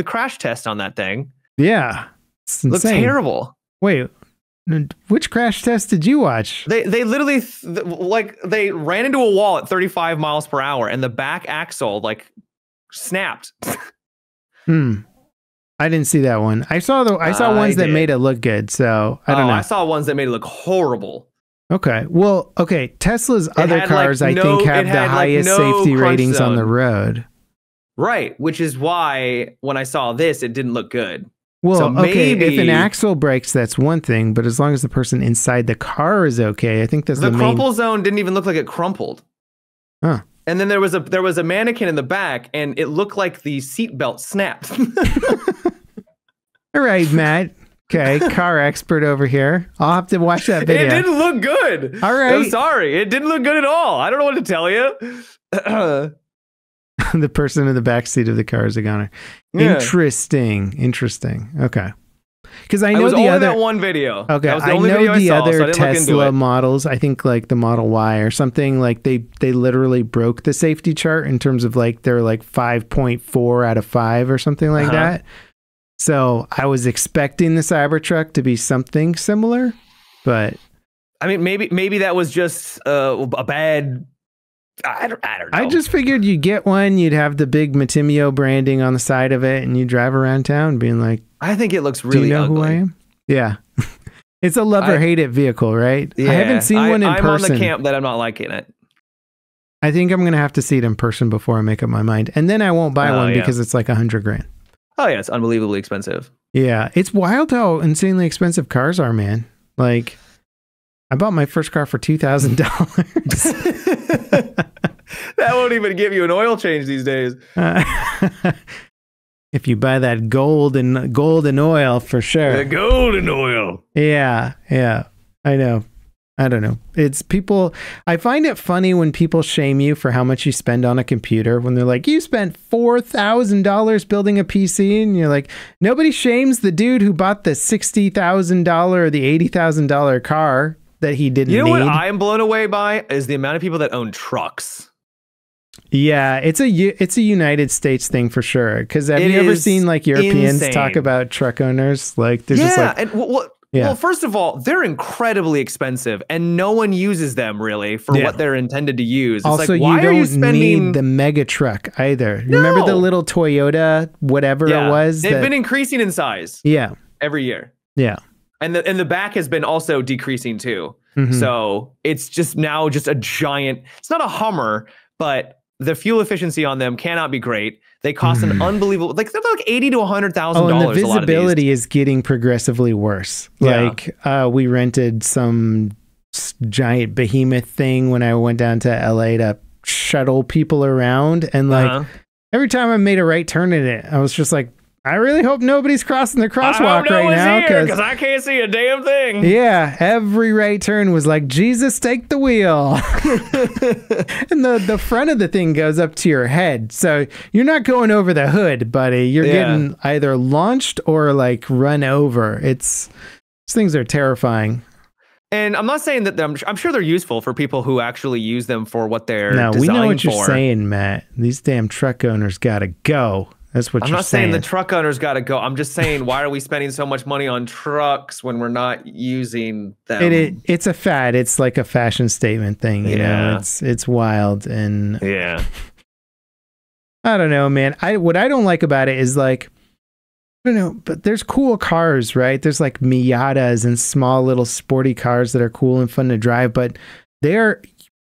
crash test on that thing? Yeah. It's insane. Looks terrible. Wait, which crash test did you watch? They literally they ran into a wall at 35 miles per hour and the back axle like snapped. I didn't see that one. I saw ones that made it look good, so I don't know. I saw ones that made it look horrible. Okay. Well, okay. Tesla's other cars, I think, have the highest safety ratings on the road. Right. Which is why when I saw this, it didn't look good. Well, so okay. If an axle breaks, that's one thing. But as long as the person inside the car is okay, I think that's the main... crumple zone didn't even look like it crumpled. Huh. And then there was a mannequin in the back, and it looked like the seatbelt snapped. All right, Matt. Okay, car expert over here. I'll have to watch that video. It didn't look good. All right. I'm sorry. It didn't look good at all. I don't know what to tell you. The person in the back seat of the car is a goner. Yeah. Interesting. Okay. Because I know that one video. Okay, that was the I only know video the I saw, other so I didn't look into Tesla it. models. I think like the Model Y or something. Like they literally broke the safety chart in terms of like they're like 5.4 out of 5 or something like that. So I was expecting the Cybertruck to be something similar, but I mean, maybe that was just a bad. I don't know. I just figured you'd get one, you'd have the big Matimi0 branding on the side of it, and you drive around town being like, I think it looks really do you know ugly. who I am? Yeah. It's a love or hate it vehicle, right? Yeah, I haven't seen one in I'm person. on the camp that I'm not liking it. I think I'm gonna have to see it in person before I make up my mind, and then I won't buy one because it's like $100 grand. Oh yeah, it's unbelievably expensive. Yeah, it's wild how insanely expensive cars are, man. Like, I bought my first car for $2,000. That won't even give you an oil change these days. If you buy that golden oil, for sure. The golden oil. Yeah, I know. I don't know. It's people. I find it funny when people shame you for how much you spend on a computer. When they're like, "You spent $4,000 building a PC," and you're like, nobody shames the dude who bought the $60,000 or the $80,000 car that he didn't need. You know what I'm blown away by is the amount of people that own trucks. Yeah, it's a United States thing for sure. Because have you ever seen like Europeans talk about truck owners? Like, they're just like, and well, first of all, they're incredibly expensive, and no one uses them really for what they're intended to use. It's also, like, why you are you don't spending need the mega truck either. No. Remember the little Toyota, whatever it was? They've been increasing in size. Yeah, every year. Yeah, and the back has been also decreasing too. So it's just now just a giant. It's not a Hummer, but the fuel efficiency on them cannot be great. They cost an unbelievable, like they're like $80,000 to $100,000. Oh, and the visibility is getting progressively worse. Like we rented some giant behemoth thing when I went down to LA to shuttle people around, and like every time I made a right turn in it, I was just like, I really hope nobody's crossing the crosswalk right now, because I can't see a damn thing. Yeah, every right turn was like, Jesus, take the wheel. And the front of the thing goes up to your head, so you're not going over the hood, buddy. You're getting either launched or like run over. These things are terrifying. And I'm not saying that I'm sure they're useful for people who actually use them for what they're designed for. We know what you're saying, Matt. These damn truck owners gotta go. That's what I'm not saying the truck owners got to go. I'm just saying, why are we spending so much money on trucks when we're not using them? It's a fad. It's like a fashion statement thing. You know, it's wild. And I don't know, man. What I don't like about it is like, I don't know, but there's cool cars, right? There's like Miatas and small little sporty cars that are cool and fun to drive, but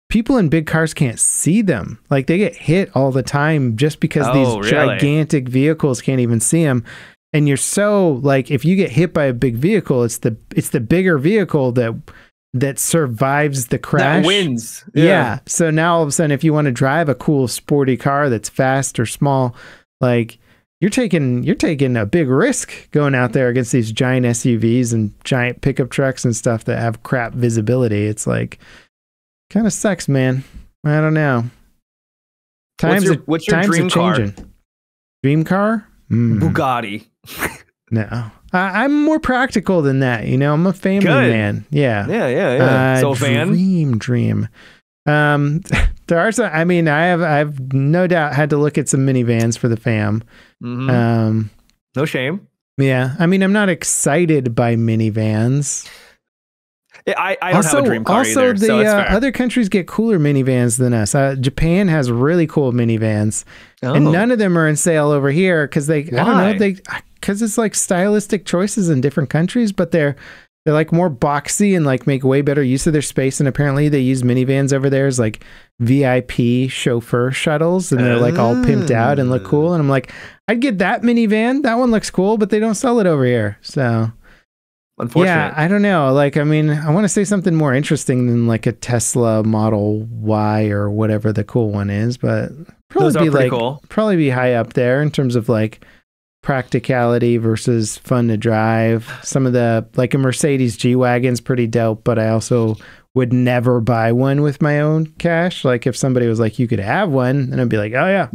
people in big cars can't see them. Like, they get hit all the time just because these gigantic vehicles can't even see them. And you're so like, if you get hit by a big vehicle, it's the bigger vehicle that survives the crash. That wins. Yeah. So now all of a sudden, if you want to drive a cool sporty car that's fast or small, like you're taking a big risk going out there against these giant SUVs and giant pickup trucks and stuff that have crap visibility. It's like, kind of sucks, man. I don't know. What's your dream car? Dream car? Bugatti. No. I'm more practical than that. You know, I'm a family man. Yeah. Yeah. So dream. There are some, I mean, I've no doubt had to look at some minivans for the fam. No shame. Yeah. I mean, I'm not excited by minivans. I don't have a dream car either, the so it's fair. Other countries get cooler minivans than us. Japan has really cool minivans, and none of them are in sale over here because I don't know, because it's like stylistic choices in different countries, but they're like more boxy and like make way better use of their space. And apparently they use minivans over there as like VIP chauffeur shuttles, and they're like all pimped out and look cool. And I'm like, I'd get that minivan. That one looks cool, but they don't sell it over here. So. Yeah, I don't know. Like, I mean, I want to say something more interesting than like a Tesla Model Y or whatever the cool one is, but probably be high up there in terms of like practicality versus fun to drive. Some of the, like a Mercedes G-Wagon's pretty dope, but I also would never buy one with my own cash. Like if somebody was like, you could have one, then I'd be like, oh yeah.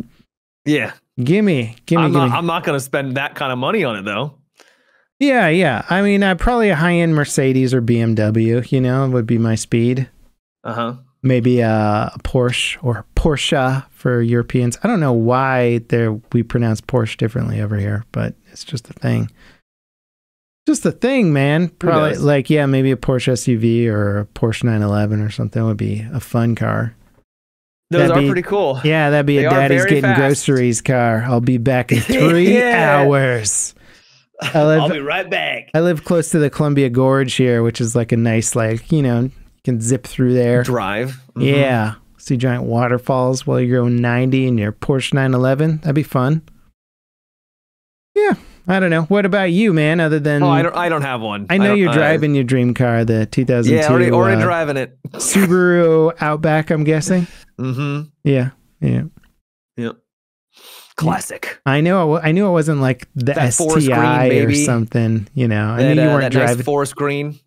Yeah. Gimme. I'm not going to spend that kind of money on it though. Yeah. I mean, probably a high-end Mercedes or BMW, you know, would be my speed. Maybe a Porsche or Porsche for Europeans. I don't know why we pronounce Porsche differently over here, but it's just a thing. Just a thing, man. Probably like, maybe a Porsche SUV or a Porsche 911 or something would be a fun car. Those are pretty cool. Yeah, that'd be a daddy's getting groceries car. I'll be back in 3 hours. I'll be right back. I live close to the Columbia Gorge here, which is like a nice, like, you know, you can zip through there. Drive. Yeah. see giant waterfalls while you're going 90 in your Porsche 911. That'd be fun. Yeah, I don't know. What about you, man? Other than I don't have one. I know you're driving your dream car, the 2002. Yeah, already driving it. Subaru Outback, I'm guessing. Mm-hmm. Yeah. Yep. Classic. I knew it wasn't like the that STI or something. You know, I knew you weren't driving. Nice forest green.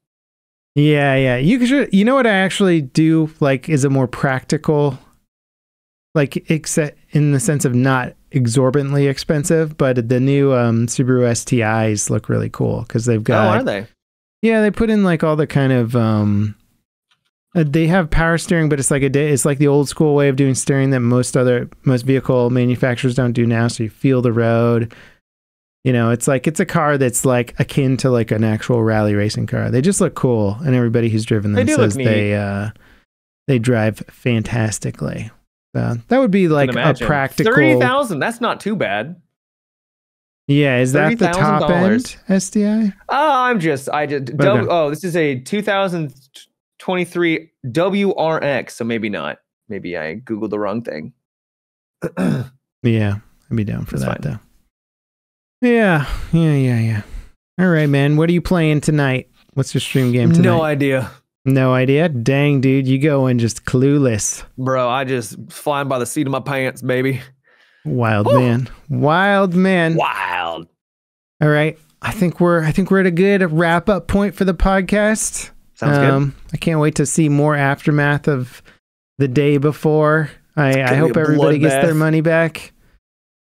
Yeah. You know what I actually do like is a more practical, like except in the sense of not exorbitantly expensive, but the new Subaru STIs look really cool because they've got. Oh, are they? Yeah, they put in like all the kind of they have power steering, but it's like the old school way of doing steering that most vehicle manufacturers don't do now. So you feel the road. You know, it's a car that's like akin to like an actual rally racing car. They just look cool, and everybody who's driven them says they drive fantastically. That would be like a practical 30,000. That's not too bad. Yeah, is that the top end STI? This is a 2023 WRX, so maybe not. Maybe I googled the wrong thing. Yeah, I'd be down for that though. Yeah. All right, man. What are you playing tonight? What's your stream game tonight? No idea. No idea? Dang, dude, you going just clueless. Bro, I just flying by the seat of my pants, baby. Wild man. Wild man. Wild. All right. I think we're at a good wrap-up point for the podcast. Sounds good. I can't wait to see more aftermath of the day before. I hope everybody gets their money back.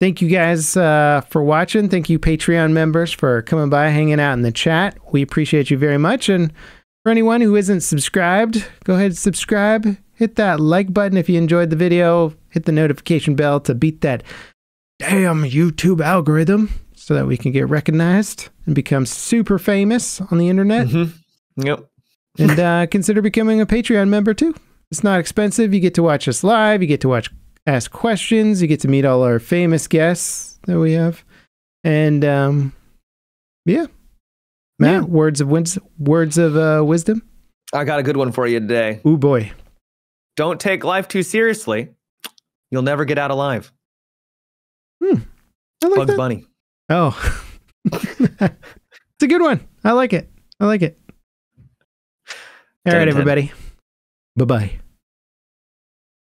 Thank you guys for watching. Thank you, Patreon members, for coming by, hanging out in the chat. We appreciate you very much. And for anyone who isn't subscribed, go ahead and subscribe. Hit that like button if you enjoyed the video. Hit the notification bell to beat that damn YouTube algorithm so that we can get recognized and become super famous on the internet. Mm-hmm. Yep. And consider becoming a Patreon member too. It's not expensive. You get to watch us live. You get to ask questions. You get to meet all our famous guests that we have. And yeah. Matt, words of wisdom? I got a good one for you today. Ooh, boy. Don't take life too seriously. You'll never get out alive. I like Bugs that. Bunny. Oh. It's a good one. I like it. All right, everybody. Bye-bye.